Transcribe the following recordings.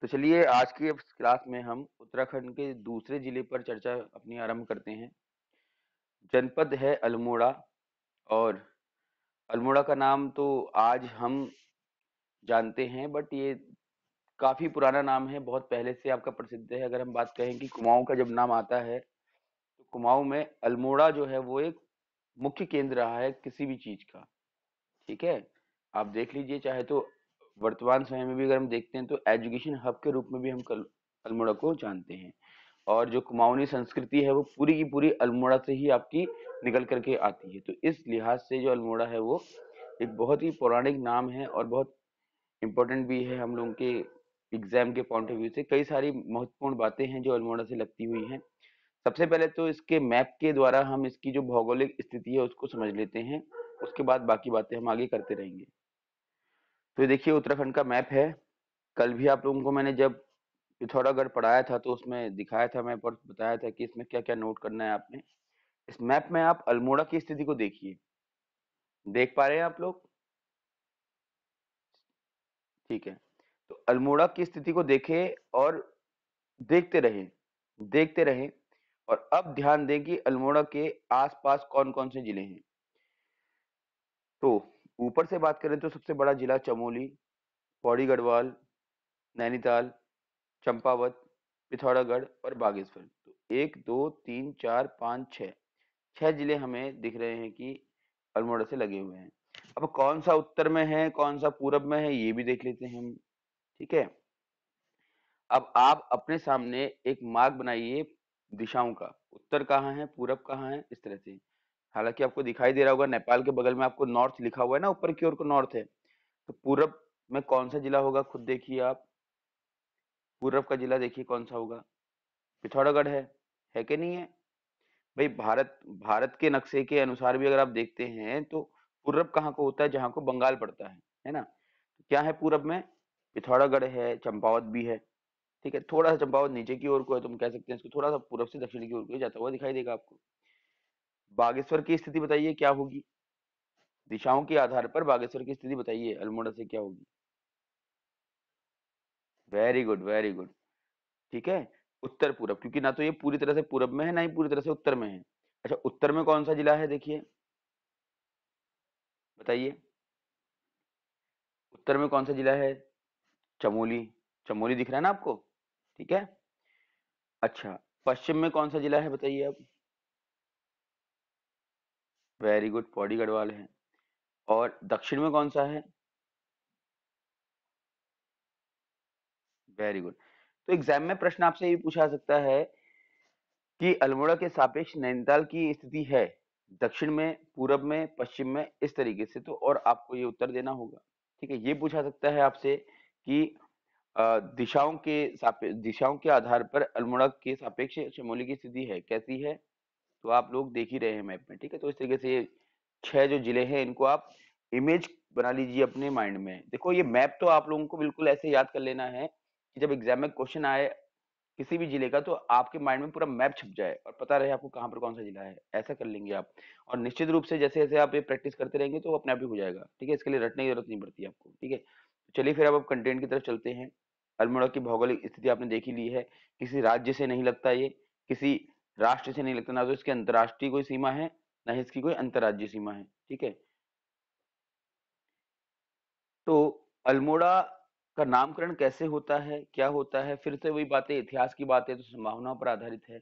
तो चलिए आज की इस क्लास में हम उत्तराखंड के दूसरे जिले पर चर्चा अपनी आरंभ करते हैं। जनपद है अल्मोड़ा। और अल्मोड़ा का नाम तो आज हम जानते हैं, बट ये काफी पुराना नाम है, बहुत पहले से आपका प्रसिद्ध है। अगर हम बात कहें कि कुमाऊं का जब नाम आता है तो कुमाऊं में अल्मोड़ा जो है वो एक मुख्य केंद्र रहा है किसी भी चीज का। ठीक है, आप देख लीजिए, चाहे तो वर्तमान समय में भी अगर हम देखते हैं तो एजुकेशन हब के रूप में भी हम अल्मोड़ा को जानते हैं। और जो कुमाऊनी संस्कृति है वो पूरी की पूरी अल्मोड़ा से ही आपकी निकल करके आती है। तो इस लिहाज से जो अल्मोड़ा है वो एक बहुत ही पौराणिक नाम है और बहुत इम्पोर्टेंट भी है। हम लोगों के एग्जाम के पॉइंट ऑफ व्यू से कई सारी महत्वपूर्ण बातें हैं जो अल्मोड़ा से लगती हुई हैं। सबसे पहले तो इसके मैप के द्वारा हम इसकी जो भौगोलिक स्थिति है उसको समझ लेते हैं, उसके बाद बाकी बातें हम आगे करते रहेंगे। तो ये देखिए उत्तराखंड का मैप है। कल भी आप लोगों को मैंने जब पिथौरागढ़ पढ़ाया था तो उसमें दिखाया था मैप और बताया था कि इसमें क्या क्या नोट करना है आपने। इस मैप में आप अल्मोड़ा की स्थिति को देखिए, देख पा रहे हैं आप लोग? ठीक है, तो अल्मोड़ा की स्थिति को देखें और देखते रहें, देखते रहें। और अब ध्यान दें कि अल्मोड़ा के आसपास कौन कौन से जिले हैं। तो ऊपर से बात करें तो सबसे बड़ा जिला चमोली, पौड़ी गढ़वाल, नैनीताल, चंपावत, पिथौरागढ़ और बागेश्वर। तो एक दो तीन चार पाँच छः, छह जिले हमें दिख रहे हैं कि अल्मोड़ा से लगे हुए हैं। अब कौन सा उत्तर में है कौन सा पूरब में है ये भी देख लेते हैं हम। ठीक है, अब आप अपने सामने एक मार्ग बनाइए दिशाओं का, उत्तर कहाँ है पूरब कहाँ है इस तरह से। हालांकि आपको दिखाई दे रहा होगा नेपाल के बगल में आपको नॉर्थ लिखा हुआ है ना, ऊपर की ओर को नॉर्थ है। तो पूरब में कौन सा जिला होगा खुद देखिए आप। पूरब का जिला देखिए कौन सा होगा, पिथौरागढ़ है कि नहीं है? भाई भारत भारत के नक्शे के अनुसार भी अगर आप देखते हैं तो पूरब कहाँ को होता है, जहाँ को बंगाल पड़ता है ना। तो क्या है पूरब में? पिथौरागढ़ है, चंपावत भी है। ठीक है, थोड़ा सा चंपावत नीचे की ओर को है, तुम कह सकते हैं इसको थोड़ा सा पूरब से दक्षिण की ओर को जाता हुआ दिखाई देगा आपको। बागेश्वर की स्थिति बताइए क्या होगी, दिशाओं के आधार पर बागेश्वर की स्थिति बताइए अल्मोड़ा से क्या होगी। Very good very good. ठीक है, उत्तर पूरब, क्योंकि ना तो ये पूरी तरह से पूरब में है ना ही पूरी तरह से उत्तर में है। अच्छा, उत्तर में कौन सा जिला है देखिए, बताइए उत्तर में कौन सा जिला है? चमोली, चमोली दिख रहा है ना आपको? ठीक है। अच्छा, पश्चिम में कौन सा जिला है बताइए अब? वेरी गुड, पौड़ी गढ़वाल है। और दक्षिण में कौन सा है? Very good. तो एग्जाम में प्रश्न आपसे ये भी पूछा जा सकता है कि अल्मोड़ा के सापेक्ष नैनीताल की स्थिति है दक्षिण में, पूरब में, पश्चिम में, इस तरीके से। तो और आपको ये उत्तर देना होगा। ठीक है, ये पूछा सकता है आपसे कि दिशाओं के आधार पर अल्मोड़ा के सापेक्ष चमोली की स्थिति है कैसी है। तो आप लोग देख ही रहे हैं मैप में। ठीक है, तो इस तरीके से ये छह जो जिले हैं इनको आप इमेज बना लीजिए अपने माइंड में। देखो ये मैप तो आप लोगों को बिल्कुल ऐसे याद कर लेना है कि जब एग्जाम में क्वेश्चन आए किसी भी जिले का तो आपके माइंड में पूरा मैप छप जाए और पता रहे आपको कहाँ पर कौन सा जिला है। ऐसा कर लेंगे आप। और निश्चित रूप से जैसे जैसे आप ये प्रैक्टिस करते रहेंगे तो वो अपने आप ही हो जाएगा। ठीक है, इसके लिए रटने की जरूरत नहीं पड़ती आपको। ठीक है, तो चलिए फिर अब कंटेंट की तरफ चलते हैं। अल्मोड़ा की भौगोलिक स्थिति आपने देख ही ली है। किसी राज्य से नहीं लगता ये, किसी राष्ट्र से नहीं लगता, ना तो इसकी अंतर्राष्ट्रीय कोई सीमा है ना ही इसकी कोई अंतर्राज्यीय सीमा है। ठीक है, तो अल्मोड़ा का नामकरण कैसे होता है, क्या होता है? फिर से वही बातें, इतिहास की बातें तो संभावनाओं पर आधारित है,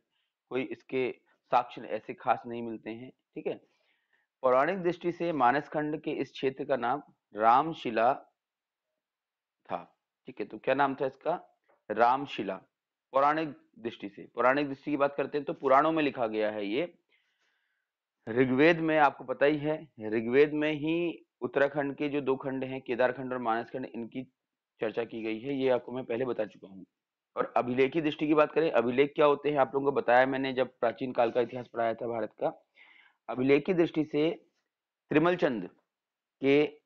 कोई इसके साक्ष्य ऐसे खास नहीं मिलते हैं। ठीक है, पौराणिक दृष्टि से मानसखंड के इस क्षेत्र का नाम रामशिला था। ठीक है, तो क्या नाम था इसका? रामशिला। पौराणिक दृष्टि की बात करते हैं तो पुराणों में लिखा गया है ये। ऋग्वेद में आपको पता ही है, ऋग्वेद में ही उत्तराखंड के जो दो खंड हैं, केदारखंड और मानसखंड, इनकी चर्चा की गई है। ये आपको मैं पहले बता चुका हूँ। और अभिलेख की दृष्टि की बात करें, अभिलेख क्या होते हैं आप लोगों को बताया मैंने जब प्राचीन काल का इतिहास पढ़ाया था भारत का। अभिलेख की दृष्टि से त्रिमल चंद के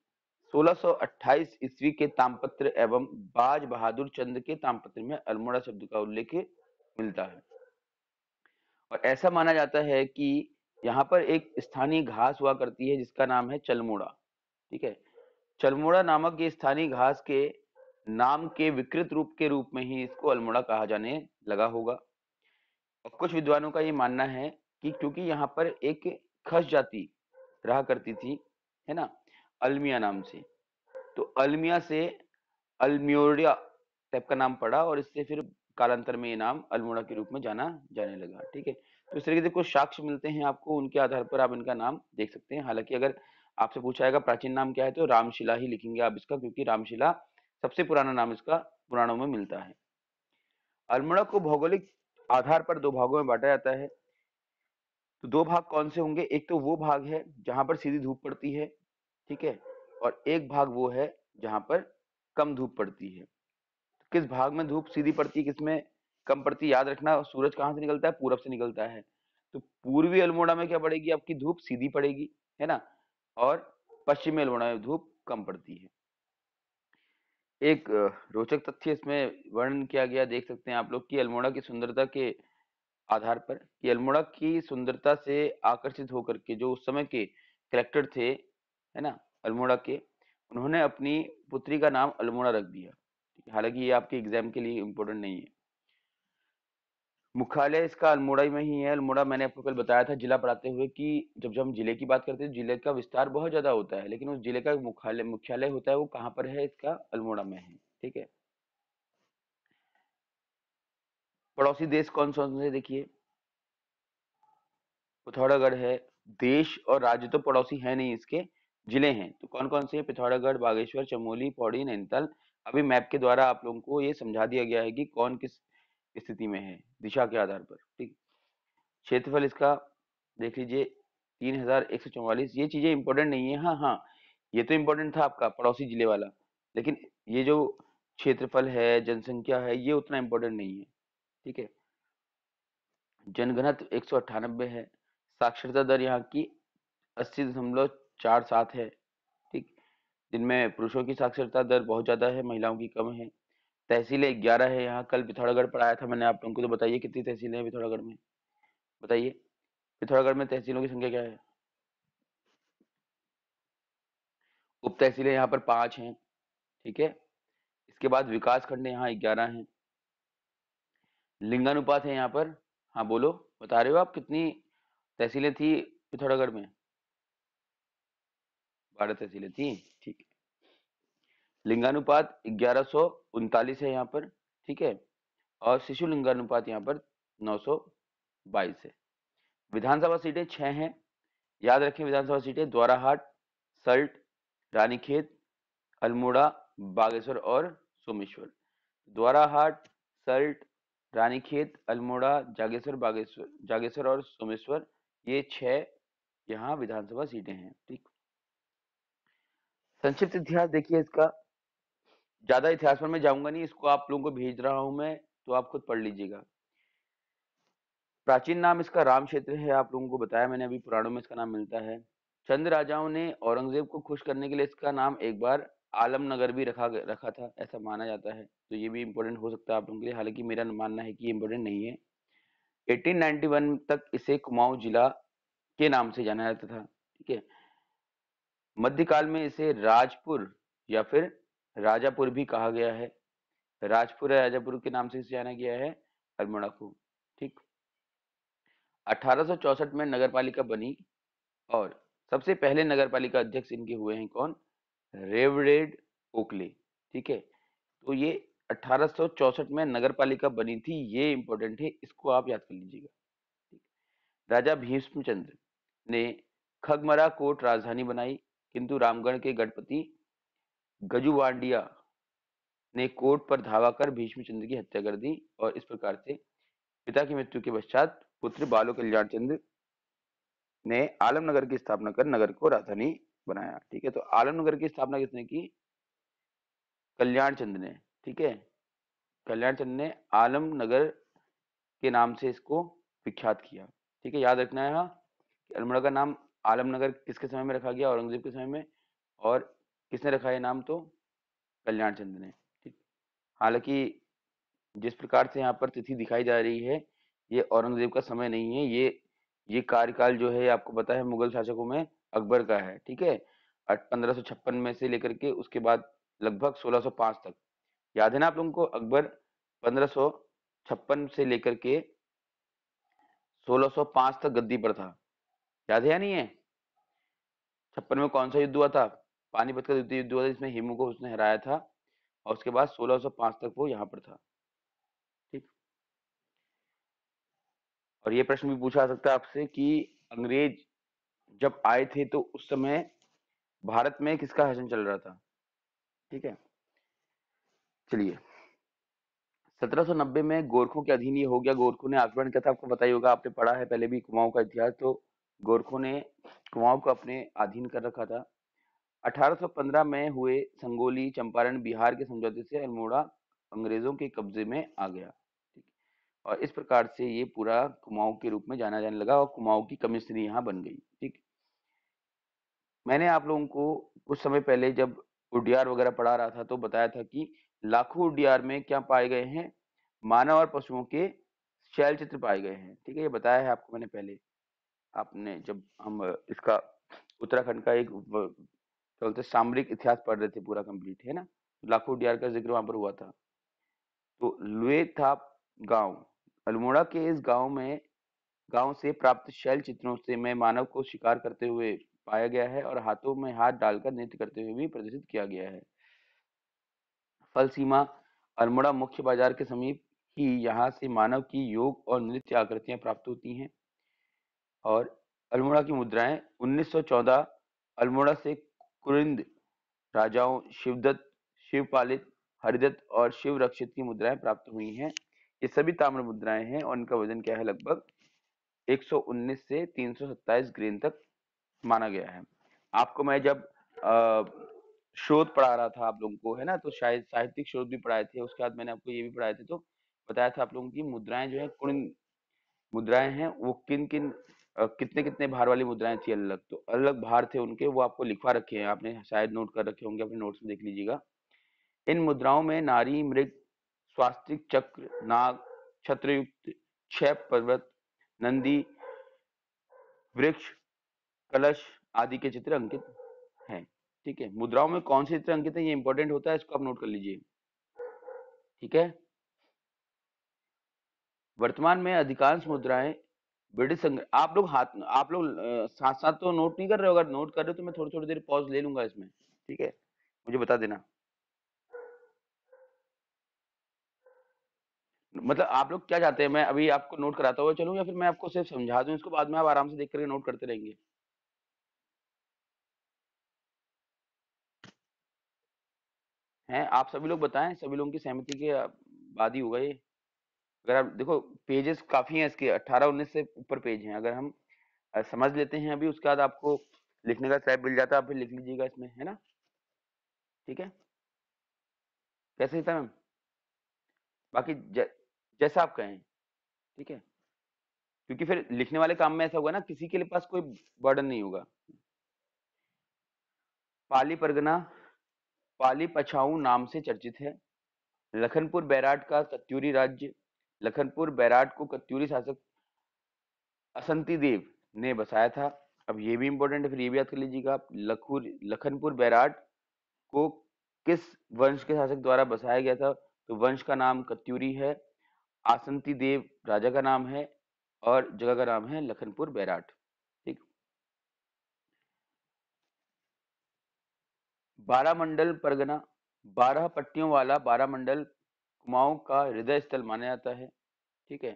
1628 ईस्वी के तामपत्र एवं बाज बहादुर चंद के तामपत्र में अल्मोड़ा शब्द का उल्लेख मिलता है। और ऐसा माना जाता है कि यहाँ पर एक स्थानीय घास हुआ करती है जिसका नाम है चलमोड़ा। ठीक है, चलमोड़ा नामक ये स्थानीय घास के नाम के विकृत रूप में ही इसको अल्मोड़ा कहा जाने लगा होगा। और कुछ विद्वानों का ये मानना है कि क्योंकि यहाँ पर एक खस जाति रहा करती थी, है ना, अल्मिया नाम से, तो अल्मिया से अल्म्योरिया टाइप का नाम पड़ा और इससे फिर कालांतर में ये नाम अल्मोड़ा के रूप में जाना जाने लगा। ठीक है, तो इस तरीके से कुछ साक्ष्य मिलते हैं आपको, उनके आधार पर आप इनका नाम देख सकते हैं। हालांकि अगर आपसे पूछा जाएगा प्राचीन नाम क्या है तो रामशिला ही लिखेंगे आप इसका, क्योंकि रामशिला सबसे पुराना नाम इसका पुराणों में मिलता है। अल्मोड़ा को भौगोलिक आधार पर दो भागों में बांटा जाता है। तो दो भाग कौन से होंगे, एक तो वो भाग है जहां पर सीधी धूप पड़ती है, ठीक है, और एक भाग वो है जहां पर कम धूप पड़ती है। तो किस भाग में धूप सीधी पड़ती है, किसमें कम पड़ती है, याद रखना सूरज कहाँ से निकलता है, पूरब से निकलता है। तो पूर्वी अल्मोड़ा में क्या पड़ेगी, आपकी धूप सीधी पड़ेगी, है ना, और पश्चिमी अल्मोड़ा में धूप कम पड़ती है। एक रोचक तथ्य इसमें वर्णन किया गया, देख सकते हैं आप लोग, कि अल्मोड़ा की सुंदरता के आधार पर, कि अल्मोड़ा की सुंदरता से आकर्षित होकर के जो उस समय के कलेक्टर थे, है ना, अल्मोड़ा के, उन्होंने अपनी पुत्री का नाम अल्मोड़ा रख दिया। हालांकि ये आपके एग्जाम के लिए इम्पोर्टेंट नहीं है। मुख्यालय इसका अल्मोड़ा में ही है। अल्मोड़ा मैंने आपको कल बताया था जिला पढ़ाते हुए कि जब हम जिले की बात करते हैं जिले का विस्तार बहुत ज्यादा होता है, लेकिन उस जिले का मुख्यालय मुख्यालय होता है वो कहाँ पर है, इसका अल्मोड़ा में है। ठीक है, पड़ोसी देश कौन कौन से देखिए, पिथौरागढ़ है। देश और राज्य तो पड़ोसी है नहीं इसके, जिले हैं। तो कौन कौन से हैं, पिथौरागढ़, बागेश्वर, चमोली, पौड़ी, नैनीताल। अभी मैप के द्वारा आप लोगों को ये समझा दिया गया है कि कौन किस स्थिति में है दिशा के आधार पर। ठीक, क्षेत्रफल इसका देख लीजिए 3144। ये चीजें इंपॉर्टेंट नहीं है, हाँ हाँ, ये तो इंपॉर्टेंट था आपका पड़ोसी जिले वाला, लेकिन ये जो क्षेत्रफल है, जनसंख्या है, ये उतना इंपॉर्टेंट नहीं है। ठीक है, जनघनत्व 198 है। साक्षरता दर यहाँ की 80.47 है। ठीक, जिनमें पुरुषों की साक्षरता दर बहुत ज्यादा है, महिलाओं की कम है। तहसीलें 11 है यहाँ। कल पिथौरागढ़ पढ़ाया था मैंने आप लोगों को, तो बताइए कितनी तहसीलें हैं पिथौरागढ़ में, बताइए पिथौरागढ़ में तहसीलों की संख्या क्या है। उप तहसीलें यहाँ पर 5 हैं। ठीक है, इसके बाद विकास खंड यहाँ 11 हैं। लिंगानुपात है यहाँ पर, हाँ बोलो, बता रहे हो आप कितनी तहसीलें थी पिथौरागढ़ में, 12 तहसीलें थी। ठीक है, लिंगानुपात 1139 है यहाँ पर। ठीक है, और शिशु लिंगानुपात यहाँ पर 922 है। विधानसभा सीटें 6 हैं, याद रखें विधानसभा सीटें द्वाराहाट, सल्ट, रानीखेत, अल्मोड़ा, बागेश्वर और सोमेश्वर। द्वाराहाट, सल्ट, रानीखेत, अल्मोड़ा, जागेश्वर और सोमेश्वर, ये 6 यहाँ विधानसभा सीटें हैं। ठीक, संक्षिप्त इतिहास देखिए इसका, ज्यादा इतिहास पर मैं जाऊंगा नहीं, इसको आप लोगों को भेज रहा हूं मैं, तो आप खुद पढ़ लीजिएगा। प्राचीन नाम इसका राम क्षेत्र है, आप लोगों को बताया मैंने अभी, पुराणों में इसका नाम मिलता है। चंद राजाओं ने औरंगजेब को खुश करने के लिए इसका नाम एक बार आलमनगर भी रखा था, ऐसा माना जाता है। तो ये भी इंपॉर्टेंट हो सकता है आप लोगों के लिए, हालांकि मेरा मानना है कि ये इंपॉर्टेंट नहीं है। 1891 तक इसे कुमाऊं जिला के नाम से जाना जाता था। ठीक है, मध्यकाल में इसे राजपुर या फिर राजापुर भी कहा गया है। राजपुर या राजापुर के नाम से इसे जाना गया है अल्मोड़ा को। ठीक, 1864 में नगरपालिका बनी और सबसे पहले नगरपालिका अध्यक्ष इनके हुए हैं कौन, रेवरेड ओकले। ठीक है, तो ये 1864 में नगरपालिका बनी थी, ये इंपॉर्टेंट है, इसको आप याद कर लीजिएगा। राजा भीष्मचंद्र ने खगमरा कोट राजधानी बनाई, किंतु रामगढ़ के गढ़पति गजुवांडिया ने कोट पर धावा कर भीष्मचंद्र की हत्या कर दी, और इस प्रकार से पिता की मृत्यु के पश्चात पुत्र बालो कल्याण चंद्र ने आलमनगर की स्थापना कर नगर को राजधानी बनाया। ठीक है, तो आलमनगर की स्थापना किसने की, कल्याण चंद्र ने। ठीक है, कल्याण चंद्र ने आलमनगर के नाम से इसको विख्यात किया। ठीक है, याद रखना है हाँ, कि अल्मोड़ा का नाम आलमनगर किसके समय में रखा गया, औरंगजेब के समय में, और किसने रखा है नाम, तो कल्याण चंद्र ने। ठीक, हालांकि जिस प्रकार से यहाँ पर तिथि दिखाई जा रही है, ये औरंगजेब का समय नहीं है, ये कार्यकाल जो है आपको पता है मुगल शासकों में अकबर का है। ठीक है, 1556 में से लेकर के उसके बाद लगभग 1605 तक याद है ना आप लोगों को, अकबर 1556 से लेकर के 1605 तक गद्दी पर था। याद है या नहीं है? 56 में कौन सा युद्ध हुआ था? पानीपत का युद्ध हुआ था, जिसमें हेमू को उसने हराया था, और उसके बाद 1605 तक वो यहाँ पर था। ठीक। और ये प्रश्न भी पूछा जा सकता है आपसे कि अंग्रेज जब आए थे तो उस समय भारत में किसका शासन चल रहा था? ठीक है, चलिए। 1790 में गोरखों के अधीन ये हो गया। गोरखों ने आक्रमण किया था, आपको पता ही होगा, आपने पढ़ा है पहले भी कुमाऊं का इतिहास। तो गोरखों ने कुमाऊं को अपने अधीन कर रखा था। 1815 में हुए संगोली चंपारण बिहार के समझौते से अल्मोड़ा अंग्रेजों के कब्जे में आ गया। ठीक। और इस प्रकार से ये पूरा कुमाऊं के रूप में जाना जाने लगा और कुमाऊं की कमिश्नरी यहाँ बन गई। ठीक। मैंने आप लोगों को कुछ समय पहले जब उडियार वगैरह पढ़ा रहा था तो बताया था कि लाखों उडियार में क्या पाए गए हैं? मानव और पशुओं के शैल चित्र पाए गए हैं। ठीक है, ये बताया है आपको मैंने पहले। आपने जब हम इसका उत्तराखंड का एक क्या बोलते हैं, सामरिक इतिहास पढ़ रहे थे पूरा कंप्लीट, है ना? लाखों उडियार का जिक्र वहां पर हुआ था। तो लुएथाप गांव, अल्मोड़ा के इस गांव से प्राप्त शैल चित्रों से मैं मानव को शिकार करते हुए पाया गया है और हाथों में हाथ डालकर नृत्य करते हुए भी प्रदर्शित किया गया है। फल सीमा, अल्मोड़ा मुख्य बाजार के समीप ही यहाँ से मानव की योग और नृत्य आकृतियां प्राप्त होती हैं। और अल्मोड़ा की मुद्राएं 1914 अल्मोड़ा से कुरिंद राजाओं शिवदत्त, शिवपालित, हरिदत्त और शिव रक्षित की मुद्राएं प्राप्त हुई हैं। ये सभी ताम्र मुद्राएं हैं और इनका वजन क्या है? लगभग 119 से 327 ग्रेन तक माना गया है। आपको मैं जब शोध पढ़ा रहा था आप लोगों को, है ना, तो शायद साहित्यिक शोध भी पढ़ाए थे, उसके बाद मैंने आपको ये भी पढ़ाए थे, तो बताया था आप लोगों की मुद्राएं जो है कुण मुद्राएं हैं वो किन किन कितने कितने भार वाली मुद्राएं थी अलग, तो अलग भार थे उनके, वो आपको लिखवा रखे हैं, आपने शायद नोट कर रखे होंगे, अपने नोट्स में देख लीजिएगा। इन मुद्राओं में नारी, मृग, स्वास्तिक, चक्र, नाग, छत्रयुक्त, छह पर्वत, नंदी, वृक्ष, कलश आदि के चित्र अंकित हैं। ठीक है, मुद्राओं में कौन से चित्र अंकित है ये इंपॉर्टेंट होता है, इसको आप नोट कर लीजिए। ठीक है, वर्तमान में अधिकांश मुद्राएं ब्रिटिश संग आप लोग साथ साथ तो नोट नहीं कर रहे हो? अगर नोट कर रहे हो तो मैं थोड़ी थोड़ी देर पॉज ले लूंगा इसमें। ठीक है, मुझे बता देना। मतलब आप लोग क्या चाहते हैं, मैं अभी आपको नोट कराता हुआ चलूं या फिर मैं आपको सिर्फ समझा दूं, इसको बाद में आप आराम से देख करके नोट करते रहेंगे? हैं आप सभी लोग बताएं, सभी लोगों की सहमति के बाद ही होगा ये। अगर आप देखो, पेजेस काफी हैं इसके, 18-19 से ऊपर पेज हैं। अगर हम समझ लेते हैं अभी, उसके बाद आपको लिखने का टाइप मिल जाता है, आप फिर लिख लीजिएगा इसमें, है ना? ठीक है, कैसे था मैम? बाकी जैसा आप कहें। ठीक है, क्योंकि फिर लिखने वाले काम में ऐसा होगा ना, किसी के लिए पास कोई बर्डन नहीं होगा। पाली परगना पाली पछाऊ नाम से चर्चित है। लखनपुर बैराट का कत्यूरी राज्य, लखनपुर बैराट को कत्यूरी शासक असंती देव ने बसाया था। अब ये भी इंपॉर्टेंट है, फिर ये भी याद कर लीजिएगा आप। लखनपुर बैराट को किस वंश के शासक द्वारा बसाया गया था? तो वंश का नाम कत्यूरी है, आसंती देव राजा का नाम है, और जगह का नाम है लखनपुर बैराट। ठीक। बारामंडल परगना, 12 पट्टियों वाला बारामंडल कुमाऊं का हृदय स्थल माना जाता है। ठीक है,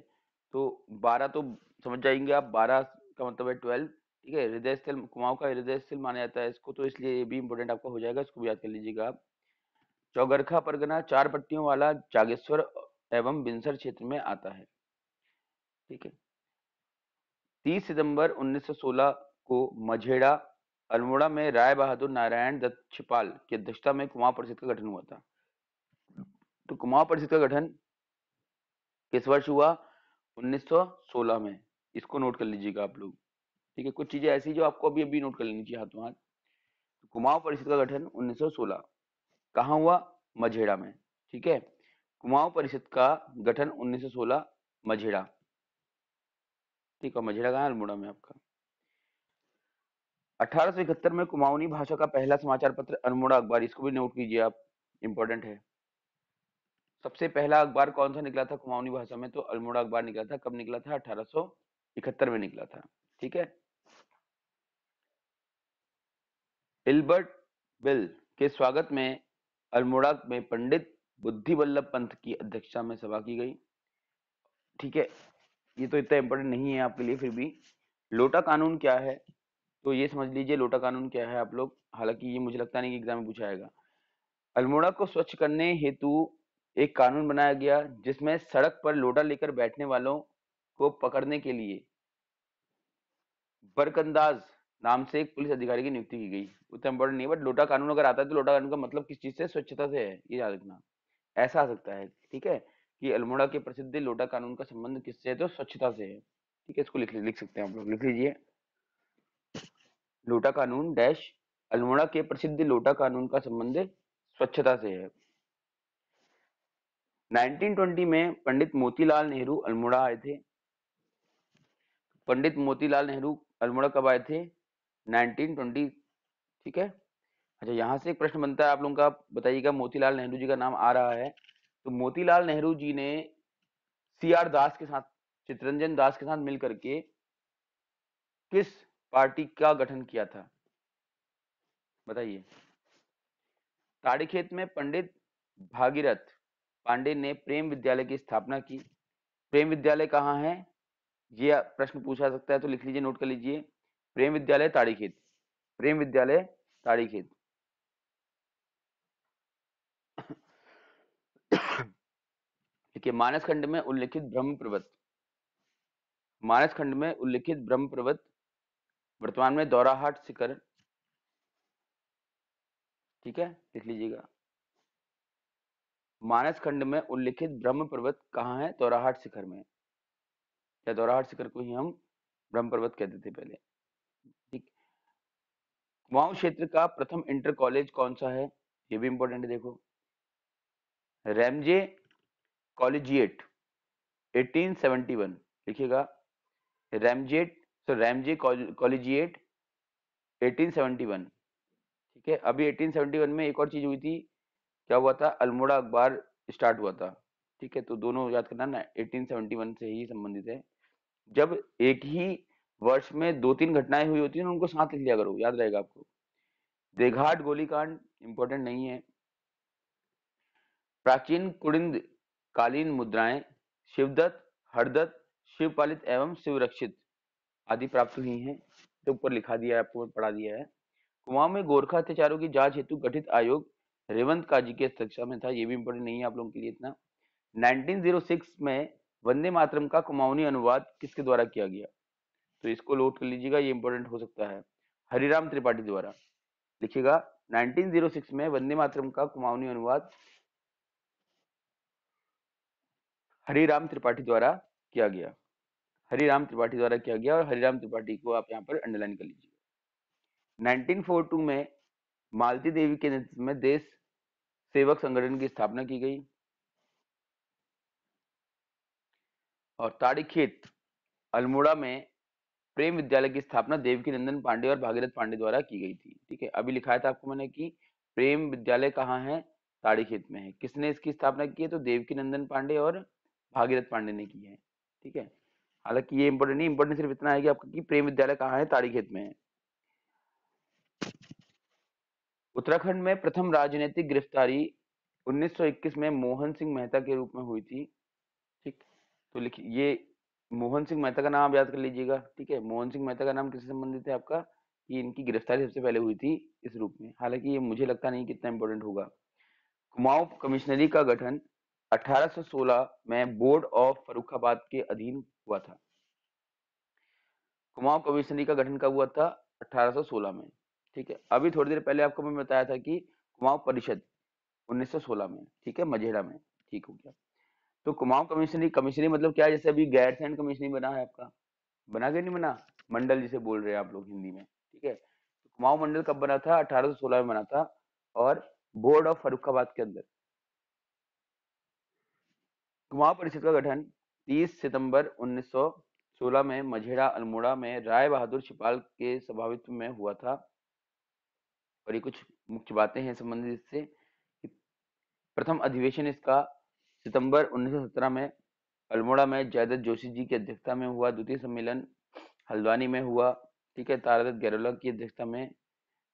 तो 12 तो समझ जाएंगे आप, 12 का मतलब है 12। ठीक है, हृदय स्थल कुमाऊं का हृदय स्थल माना जाता है इसको, तो इसलिए ये भी इंपॉर्टेंट आपका हो जाएगा, इसको भी याद कर लीजिएगा आप। चौगरखा परगना 4 पट्टियों वाला जागेश्वर एवं बिनसर क्षेत्र में आता है। ठीक है, 30 सितंबर 1916 को मझेड़ा अल्मोड़ा में राय बहादुर नारायण दत्त छिपाल की अध्यक्षता में कुमाऊं परिषद का गठन हुआ था। तो कुमाऊं परिषद का गठन किस वर्ष हुआ? 1916 में। इसको नोट कर लीजिएगा आप लोग। ठीक है, कुछ चीजें ऐसी जो आपको अभी अभी नोट कर लेनी चाहिए हाथों हाथ। तो कुमाऊं परिषद का गठन 1916 कहाँ हुआ? मझेड़ा में। ठीक है, कुमाऊं परिषद का गठन 1916 मझेड़ा। ठीक है, मझेड़ा कहाँ है? अल्मोड़ा में आपका। 1871 में कुमाऊनी भाषा का पहला समाचार पत्र अल्मोड़ा अखबार, इसको भी नोट कीजिए आप, इंपॉर्टेंट है। सबसे पहला अखबार कौन सा निकला था कुमाऊनी भाषा में? तो अल्मोड़ा अखबार निकला था। कब निकला था? 1871 में निकला था। ठीक है। इल्बर्ट बिल के स्वागत में अल्मोड़ा में पंडित बुद्धि वल्लभ पंत की अध्यक्षता में सभा की गई। ठीक है, ये तो इतना इंपॉर्टेंट नहीं है आपके लिए, फिर भी लोटा कानून क्या है तो ये समझ लीजिए लोटा कानून क्या है आप लोग। हालांकि ये मुझे लगता नहीं कि एग्जाम में पूछा जाएगा। अल्मोड़ा को स्वच्छ करने हेतु एक कानून बनाया गया जिसमें सड़क पर लोटा लेकर बैठने वालों को पकड़ने के लिए बरकंदाज नाम से एक पुलिस अधिकारी की नियुक्ति की गई। उतना इंपॉर्टेंट नहीं है, बट लोटा कानून अगर आता है तो लोटा कानून का मतलब किस चीज से? स्वच्छता से है, ये याद रखना। ऐसा आ सकता है, ठीक है, कि अल्मोड़ा के प्रसिद्ध लोटा कानून का संबंध किससे है? तो स्वच्छता से है। ठीक है, इसको लिख सकते हैं आप लोग, लिख लीजिए। लोटा कानून डैश अल्मोड़ा के प्रसिद्ध लोटा कानून का संबंध स्वच्छता से है। 1920 में पंडित मोतीलाल नेहरू अल्मोड़ा आए थे। पंडित मोतीलाल नेहरू अल्मोड़ा कब आए थे? 1920। ठीक है। अच्छा, यहाँ से एक प्रश्न बनता है आप लोगों का, बताइएगा। मोतीलाल नेहरू जी का नाम आ रहा है, तो मोतीलाल नेहरू जी ने सी आर दास के साथ, चित्तरंजन दास के साथ मिलकर के किस पार्टी का गठन किया था? बताइए। ताड़ीखेत में पंडित भागीरथ पांडे ने प्रेम विद्यालय की स्थापना की। प्रेम विद्यालय कहाँ है? ये प्रश्न पूछा सकता है, तो लिख लीजिए, नोट कर लीजिए। प्रेम विद्यालय ताड़ीखेत, प्रेम विद्यालय ताड़ीखेत। देखिए, मानस खंड में उल्लिखित ब्रह्म पर्वत, मानस खंड में उल्लिखित ब्रह्म पर्वत वर्तमान में दौराहाट शिखर। ठीक है, लिख लीजिएगा। मानस खंड में उल्लिखित ब्रह्म पर्वत कहाँ है? दौराहाट शिखर में। या दौराहाट शिखर को ही हम ब्रह्म पर्वत कहते थे पहले। ठीक। कुमाऊं क्षेत्र का प्रथम इंटर कॉलेज कौन सा है? ये भी इंपॉर्टेंट है, देखो। रैमजे कॉलेजिएट 1871, लिखिएगा। रैमजेट, तो रैमजे कॉलेजिएट 1871। ठीक है। अभी 1871 में एक और चीज हुई थी, क्या हुआ था? अल्मोड़ा अखबार स्टार्ट हुआ था। ठीक है, तो दोनों याद करना ना, 1871 से ही संबंधित है। जब एक ही वर्ष में दो तीन घटनाएं हुई होती है ना, उनको साथ लिख लिया करो, याद रहेगा आपको। देघाट गोलीकांड इंपॉर्टेंट नहीं है। प्राचीन कुड़िंद कालीन मुद्राएं शिवदत्त, हरदत्त, शिवपालित एवं शिवरक्षित आदि प्राप्त हुई हैं। तो ऊपर लिखा दिया है, आपको पढ़ा दिया है। कुमाऊं में गोरखा अत्याचारों की जांच हेतु गठित आयोग रेवंत काजी की अध्यक्षता में था। ये भी इंपॉर्टेंट नहीं है आप लोगों के लिए इतना। 1906 में वंदे मातरम का कुमाऊनी अनुवाद किसके द्वारा किया गया? तो इसको नोट कर लीजिएगा, ये इंपॉर्टेंट हो सकता है। हरिराम त्रिपाठी द्वारा, लिखिएगा। 1906 में वंदे मातरम का कुमाऊनी अनुवाद हरिराम त्रिपाठी द्वारा किया गया। हरिराम त्रिपाठी द्वारा किया गया, और हरिराम त्रिपाठी को आप यहाँ पर अंडरलाइन कर लीजिए। 1942 में मालती देवी के नेतृत्व में देश सेवक संगठन की स्थापना की गई। और ताड़ीखेत अल्मोड़ा में प्रेम विद्यालय की स्थापना देवकी नंदन पांडे और भागीरथ पांडे द्वारा की गई थी। ठीक है, अभी लिखाया था आपको मैंने कि प्रेम विद्यालय कहाँ है? ताड़ीखेत में है। किसने इसकी स्थापना की है? तो देवकी नंदन पांडे और भागीरथ पांडे ने की है। ठीक है, हालांकि ये इंपॉर्टेंट नहीं, इंपॉर्टेंट सिर्फ इतना है कि आपका कि प्रेम विद्यालय कहाँ है? ताड़ीखेत में है। उत्तराखंड में प्रथम राजनीतिक गिरफ्तारी 1921 में मोहन सिंह मेहता के रूप में हुई थी। ठीक, तो लिखिए, ये मोहन सिंह मेहता का नाम आप याद कर लीजिएगा। ठीक है, मोहन सिंह मेहता का नाम किससे संबंधित है आपका? कि इनकी गिरफ्तारी सबसे पहले हुई थी इस रूप में। हालांकि ये मुझे लगता नहीं कितना इंपॉर्टेंट होगा। कुमाऊं कमिश्नरी का गठन 1816 में बोर्ड ऑफ फर्रुखाबाद के अधीन हुआ था। कुमाऊं कमिश्नरी का गठन कब हुआ था? 1816 में। ठीक है, अभी थोड़ी देर पहले आपको मैं बताया था कि कुमाऊं परिषद 1916 में। ठीक है, मझेड़ा में। ठीक हो गया। तो कुमाऊं कमिश्नरी, कमिश्नरी मतलब क्या है? जैसे अभी गैरसैंण कमिश्नरी बना है आपका, बना के नहीं बना, मंडल जिसे बोल रहे हैं आप लोग हिंदी में। ठीक है, तो कुमाऊं मंडल कब बना था? 1816 में बना था, और बोर्ड ऑफ फर्रुखाबाद के अंदर। कुमाऊं परिषद का गठन 30 सितंबर 1916 में मझेड़ा अल्मोड़ा में राय बहादुर छिपाल के सभापतित्व में हुआ था। और ये कुछ मुख्य बातें हैं संबंधित इससे कि प्रथम अधिवेशन इसका सितंबर 1917 में अल्मोड़ा में जयदत्त जोशी जी की अध्यक्षता में हुआ। द्वितीय सम्मेलन हल्द्वानी में हुआ। ठीक है, तारादत्त गैरोला की अध्यक्षता में।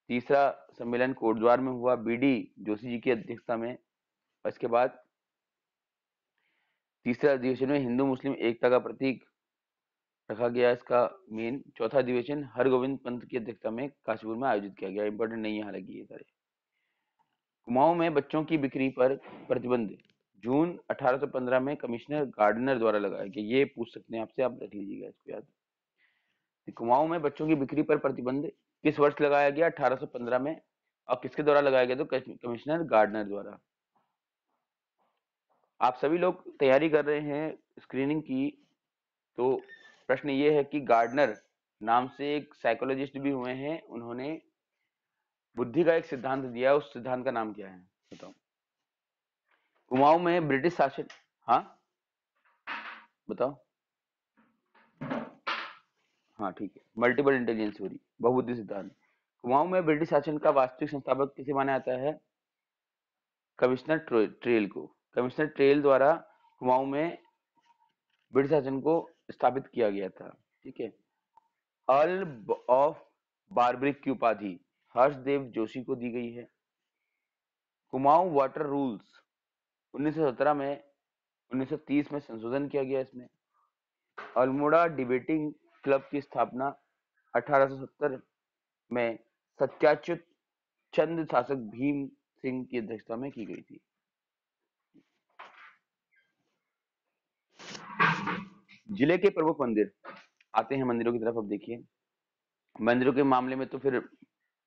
तीसरा सम्मेलन कोटद्वार में हुआ, बीडी जोशी जी की अध्यक्षता में। इसके बाद तीसरे अधिवेशन में हिंदू मुस्लिम एकता का प्रतीक रखा गया इसका मेन। चौथा अधिवेशन हरगोविंद पंत की अध्यक्षता में काशीपुर में आयोजित किया गया। इंपॉर्टेंट नहीं है हालांकि ये सारे। कुमाऊं में बच्चों की बिक्री पर प्रतिबंध जून 1815 में कमिश्नर गार्डनर द्वारा लगाया गया। ये पूछ सकते हैं आपसे, आप रख लीजिएगा इसको याद। कुमाऊं में बच्चों की बिक्री पर प्रतिबंध किस वर्ष लगाया गया? 1815 में। और किसके द्वारा लगाया गया? तो कमिश्नर गार्डनर द्वारा। आप सभी लोग तैयारी कर रहे हैं स्क्रीनिंग की, तो प्रश्न ये है कि गार्डनर नाम से एक साइकोलॉजिस्ट भी हुए हैं, उन्होंने बुद्धि का एक सिद्धांत दिया, उस सिद्धांत का नाम क्या है बताओ। कुमाऊं में ब्रिटिश शासन, हाँ बताओ। हाँ ठीक है, मल्टीपल इंटेलिजेंस थ्योरी, बहुबुद्धि सिद्धांत। कुमाऊं में ब्रिटिश शासन का वास्तविक संस्थापक किसे माना जाता है? कमिश्नर ट्रेल को। कमिश्नर ट्रेल द्वारा कुमाऊं में ब्रिटिश शासन को स्थापित किया गया था। ठीक है। अर्ल ऑफ बारबरिक की उपाधि हर्षदेव जोशी को दी गई है। कुमाऊं वाटर रूल्स 1917 में 1930 में संशोधन किया गया इसमें। अल्मोड़ा डिबेटिंग क्लब की स्थापना 1870 में सत्याच्युत चंद शासक भीम सिंह की अध्यक्षता में की गई थी। जिले के प्रमुख मंदिर, आते हैं मंदिरों की तरफ। अब देखिए मंदिरों के मामले में तो फिर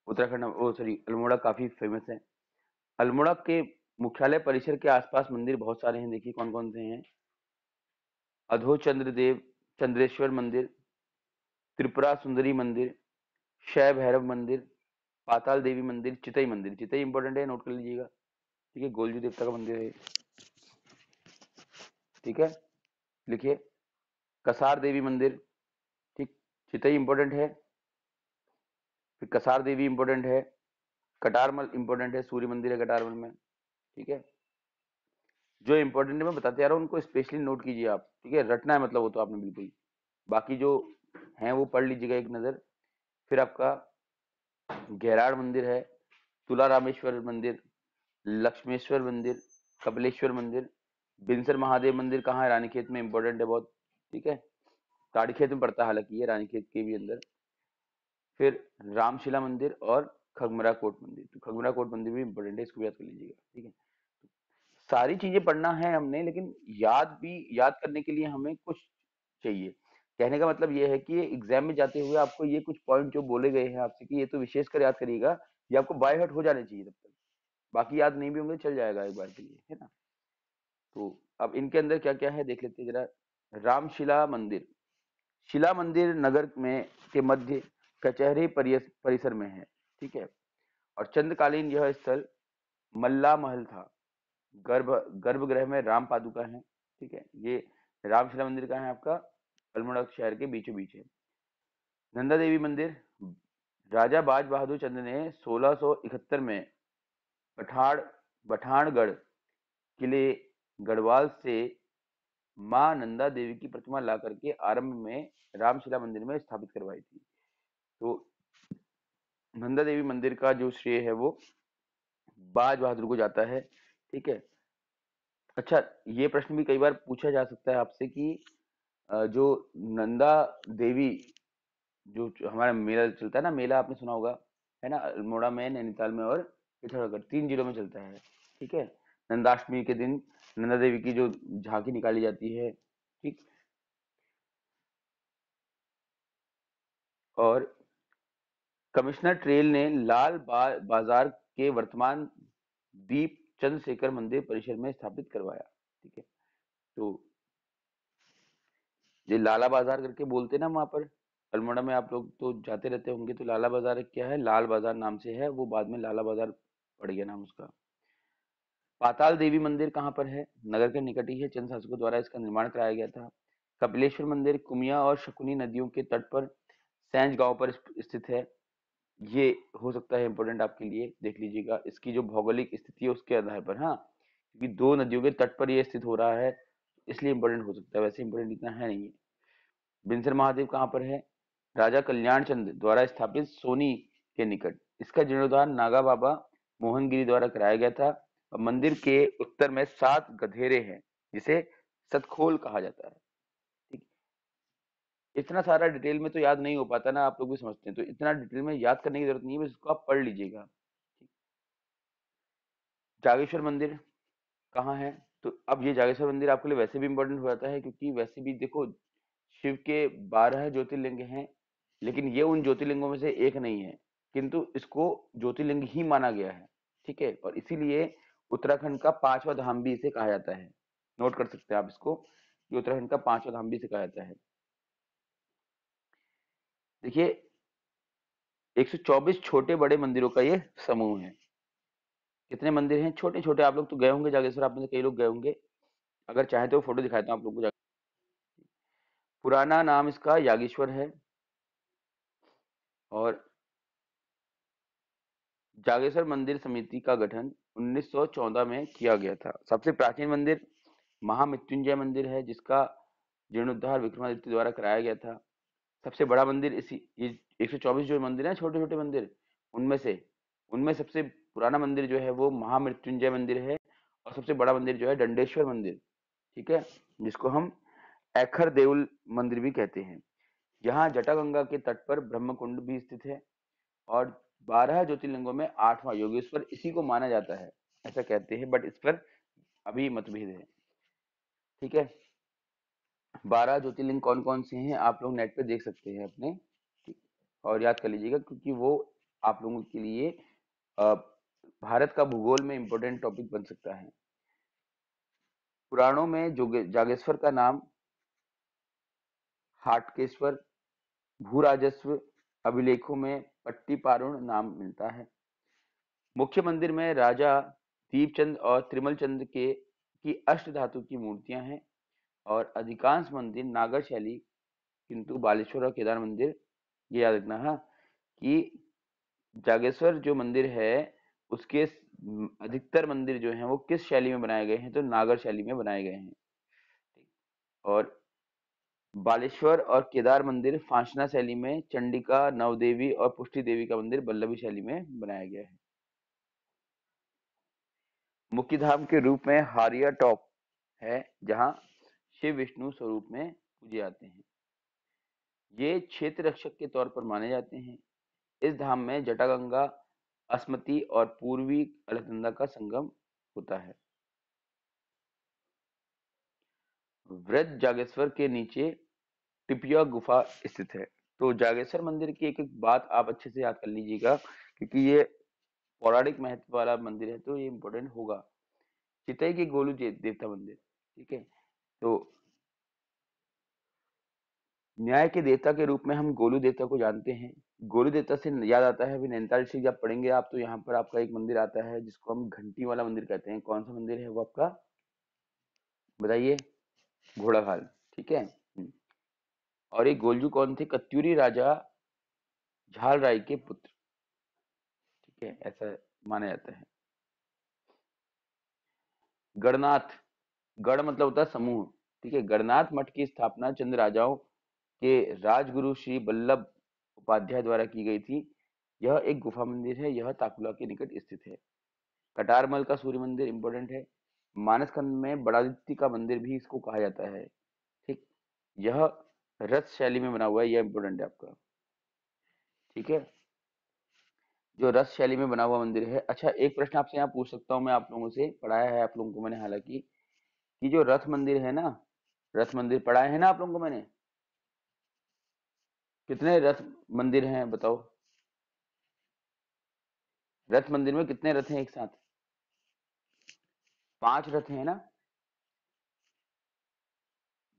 उत्तराखंड अल्मोड़ा काफी फेमस है। अल्मोड़ा के मुख्यालय परिसर के आसपास मंदिर बहुत सारे हैं। देखिए कौन कौन से हैं। अधो चंद्रेश्वर मंदिर, त्रिपुरा सुंदरी मंदिर, शय भैरव मंदिर, पाताल देवी मंदिर, चितई मंदिर। चितई इंपॉर्टेंट है, नोट कर लीजिएगा। ठीक है, गोलजू देवता का मंदिर है। ठीक है, लिखिए कसार देवी मंदिर। ठीक, चितई इंपॉर्टेंट है। फिर कसार देवी इंपॉर्टेंट है। कटारमल इंपॉर्टेंट है, सूर्य मंदिर है कटारमल में। ठीक है, जो इंपॉर्टेंट है मैं बताते आ रहा हूँ, उनको स्पेशली नोट कीजिए आप। ठीक है, रटना है मतलब वो तो आपने बिल्कुल। बाकी जो है वो पढ़ लीजिएगा एक नजर। फिर आपका गैराड़ मंदिर है, तुला रामेश्वर मंदिर, लक्ष्मेश्वर मंदिर, कपिलेश्वर मंदिर, बिनसर महादेव मंदिर कहाँ है? रानीखेत में, इंपॉर्टेंट है बहुत। ठीक है, ताड़ीखेत में पड़ता है हालांकि ये, रानीखेत के भी अंदर। फिर रामशिला मंदिर और खगमरा कोट मंदिर। तो खगमरा कोट मंदिर भी इंपॉर्टेंट है, इसको याद कर लीजिएगा। ठीक है, सारी चीजें पढ़ना है हमने, लेकिन याद करने के लिए हमें कुछ चाहिए। कहने का मतलब ये है कि एग्जाम में जाते हुए आपको ये कुछ पॉइंट जो बोले गए हैं आपसे कि ये तो विशेष कर याद करिएगा, ये आपको बाय हार्ट हो जाने चाहिए तब तक। बाकी याद नहीं भी होंगे चल जाएगा एक बार के लिए, है ना। तो अब इनके अंदर क्या क्या है देख लेते हैं जरा। रामशिला मंदिर, शिला मंदिर नगर में के मध्य कचहरी परिसर में है। ठीक है, और चंद्रकालीन यह स्थल मल्ला महल था। गर्भगृह में राम पादुका है। ठीक है, ये रामशिला मंदिर कहाँ है आपका? अल्मोड़ा शहर के बीचों बीच है। नंदा देवी मंदिर, राजा बाज बहादुर चंद्र ने 1671 में पठाड़ पठानगढ़ किले गढ़वाल से मां नंदा देवी की प्रतिमा ला करके आरंभ में रामशिला मंदिर में स्थापित करवाई थी। तो नंदा देवी मंदिर का जो श्रेय है वो बाज बहादुर को जाता है। ठीक है, अच्छा ये प्रश्न भी कई बार पूछा जा सकता है आपसे कि जो नंदा देवी जो हमारा मेला चलता है ना, मेला आपने सुना होगा, है ना, अल्मोड़ा में, नैनीताल में और पिथौरागढ़, 3 जिलों में चलता है। ठीक है, नंदाष्टमी के दिन नंदा देवी की जो झांकी निकाली जाती है। ठीक, और कमिश्नर ट्रेल ने बाजार के वर्तमान दीप चंद्रशेखर मंदिर परिसर में स्थापित करवाया। ठीक है, तो ये लाला बाजार करके बोलते हैं ना वहां पर अल्मोड़ा में, आप लोग तो जाते रहते होंगे। तो लाला बाजार क्या है? लाल बाजार नाम से है वो, बाद में लाला बाजार पड़ गया नाम उसका। पाताल देवी मंदिर कहाँ पर है? नगर के निकट ही है, चंद शासकों द्वारा इसका निर्माण कराया गया था। कपिलेश्वर मंदिर कुमिया और शकुनी नदियों के तट पर सैंज गांव पर स्थित है। ये हो सकता है इंपॉर्टेंट आपके लिए, देख लीजिएगा इसकी जो भौगोलिक स्थिति है उसके आधार पर। हाँ, क्योंकि दो नदियों के तट पर ये स्थित हो रहा है, इसलिए इंपॉर्टेंट हो सकता है, वैसे इंपॉर्टेंट इतना है नहीं है। बिनसर महादेव कहाँ पर है? राजा कल्याण चंद द्वारा स्थापित सोनी के निकट। इसका जीर्णोद्धार नागा बाबा मोहनगिरी द्वारा कराया गया था। और मंदिर के उत्तर में 7 गधेरे हैं, जिसे सतखोल कहा जाता है। ठीक, इतना सारा डिटेल में तो याद नहीं हो पाता ना, आप लोग भी समझते हैं, तो इतना डिटेल में याद करने की जरूरत नहीं है, बस इसको आप पढ़ लीजिएगा। जागेश्वर मंदिर कहाँ है? तो अब ये जागेश्वर मंदिर आपके लिए वैसे भी इंपॉर्टेंट हो जाता है, क्योंकि वैसे भी देखो, शिव के 12 ज्योतिर्लिंग हैं, लेकिन ये उन ज्योतिर्लिंगों में से एक नहीं है, किंतु इसको ज्योतिर्लिंग ही माना गया है। ठीक है, और इसीलिए उत्तराखंड का 5वां धाम भी इसे कहा जाता है। नोट कर सकते हैं आप इसको, कि उत्तराखंड का 5वां धाम भी इसे कहा जाता है। देखिए, 124 छोटे बड़े मंदिरों का ये समूह है। कितने मंदिर हैं? छोटे छोटे। आप लोग तो गए होंगे जागेश्वर, आप में से कई लोग गए होंगे। अगर चाहे तो फोटो दिखाता हूँ आप लोग को। पुराना नाम इसका यागेश्वर है, और जागेश्वर मंदिर समिति का गठन 1914 में किया गया था। सबसे प्राचीन मंदिर महामृत्युंजय मंदिर है, जिसका जीर्णोद्धार विक्रमादित्य द्वारा कराया गया था। सबसे बड़ा मंदिर इसी, ये 124 जो मंदिर है छोटे छोटे मंदिर, उनमें सबसे पुराना मंदिर जो है वो महामृत्युंजय मंदिर है। और सबसे बड़ा मंदिर जो है दंडेश्वर मंदिर, ठीक है, जिसको हम एखर देउल मंदिर भी कहते हैं। यहाँ जटागंगा के तट पर ब्रह्मकुंड भी स्थित है। और 12 ज्योतिर्लिंगों में 8वां योगेश्वर इसी को माना जाता है, ऐसा कहते हैं, बट इस पर अभी मतभेद है। ठीक है, 12 ज्योतिर्लिंग कौन कौन से हैं आप लोग नेट पे देख सकते हैं अपने। ठीक, और याद कर लीजिएगा, क्योंकि वो आप लोगों के लिए अ, भारत का भूगोल में इंपॉर्टेंट टॉपिक बन सकता है। पुराणों में जागेश्वर का नाम हाटकेश्वर, भूराजस्व अभिलेखों में पट्टीपारुण नाम मिलता है। मुख्य मंदिर में राजा दीपचंद और त्रिमल चंद के की अष्ट धातु की मूर्तियां हैं। और अधिकांश मंदिर नागर शैली, किंतु बालेश्वर और केदार मंदिर, ये याद रखना है कि जागेश्वर जो मंदिर है उसके अधिकतर मंदिर जो हैं वो किस शैली में बनाए गए हैं? तो नागर शैली में बनाए गए हैं। और बालेश्वर और केदार मंदिर फांसना शैली में, चंडिका नवदेवी और पुष्टि देवी का मंदिर वल्लभी शैली में बनाया गया है। मुख्य धाम के रूप में हारिया टॉप है, जहां शिव विष्णु स्वरूप में पूजे जाते हैं। ये क्षेत्र रक्षक के तौर पर माने जाते हैं। इस धाम में जटागंगा, अस्मती और पूर्वी अलकनंदा का संगम होता है। वृद्ध जागेश्वर के नीचे टिपिया गुफा स्थित है। तो जागेश्वर मंदिर की एक एक बात आप अच्छे से याद कर लीजिएगा, क्योंकि ये पौराणिक महत्व वाला मंदिर है, तो ये इंपॉर्टेंट होगा। चितई के गोलू देवता मंदिर, ठीक है, तो न्याय के देवता के रूप में हम गोलू देवता को जानते हैं। गोलू देवता से याद आता है, अभी नैनीताल डिस्ट्रिक्ट जब पढ़ेंगे आप, तो यहाँ पर आपका एक मंदिर आता है जिसको हम घंटी वाला मंदिर कहते हैं। कौन सा मंदिर है वो आपका, बताइए? घोड़ाखाल, ठीक है। और ये गोलजू कौन थे? कत्यूरी राजा झाल राय के पुत्र, ठीक है, ऐसा माना जाता है। गणनाथ, गढ़ मतलब होता है समूह, ठीक है। गणनाथ मठ की स्थापना चंद राजाओं के राजगुरु श्री वल्लभ उपाध्याय द्वारा की गई थी। यह एक गुफा मंदिर है, यह ताकुला के निकट स्थित है। कटारमल का सूर्य मंदिर इंपॉर्टेंट है। मानसखंड में बड़ादित्य का मंदिर भी इसको कहा जाता है, ठीक। यह रथ शैली में बना हुआ है, यह इंपॉर्टेंट है आपका, ठीक है, जो रथ शैली में बना हुआ मंदिर है। अच्छा, एक प्रश्न आपसे यहाँ पूछ सकता हूँ, मैं आप लोगों से पढ़ाया है, आप लोगों को मैंने हालांकि, कि जो रथ मंदिर है ना, रथ मंदिर पढ़ाए हैं ना आप लोगों को मैंने? कितने रथ मंदिर हैं बताओ? रथ मंदिर में कितने रथ हैं एक साथ? 5 रथ हैं ना?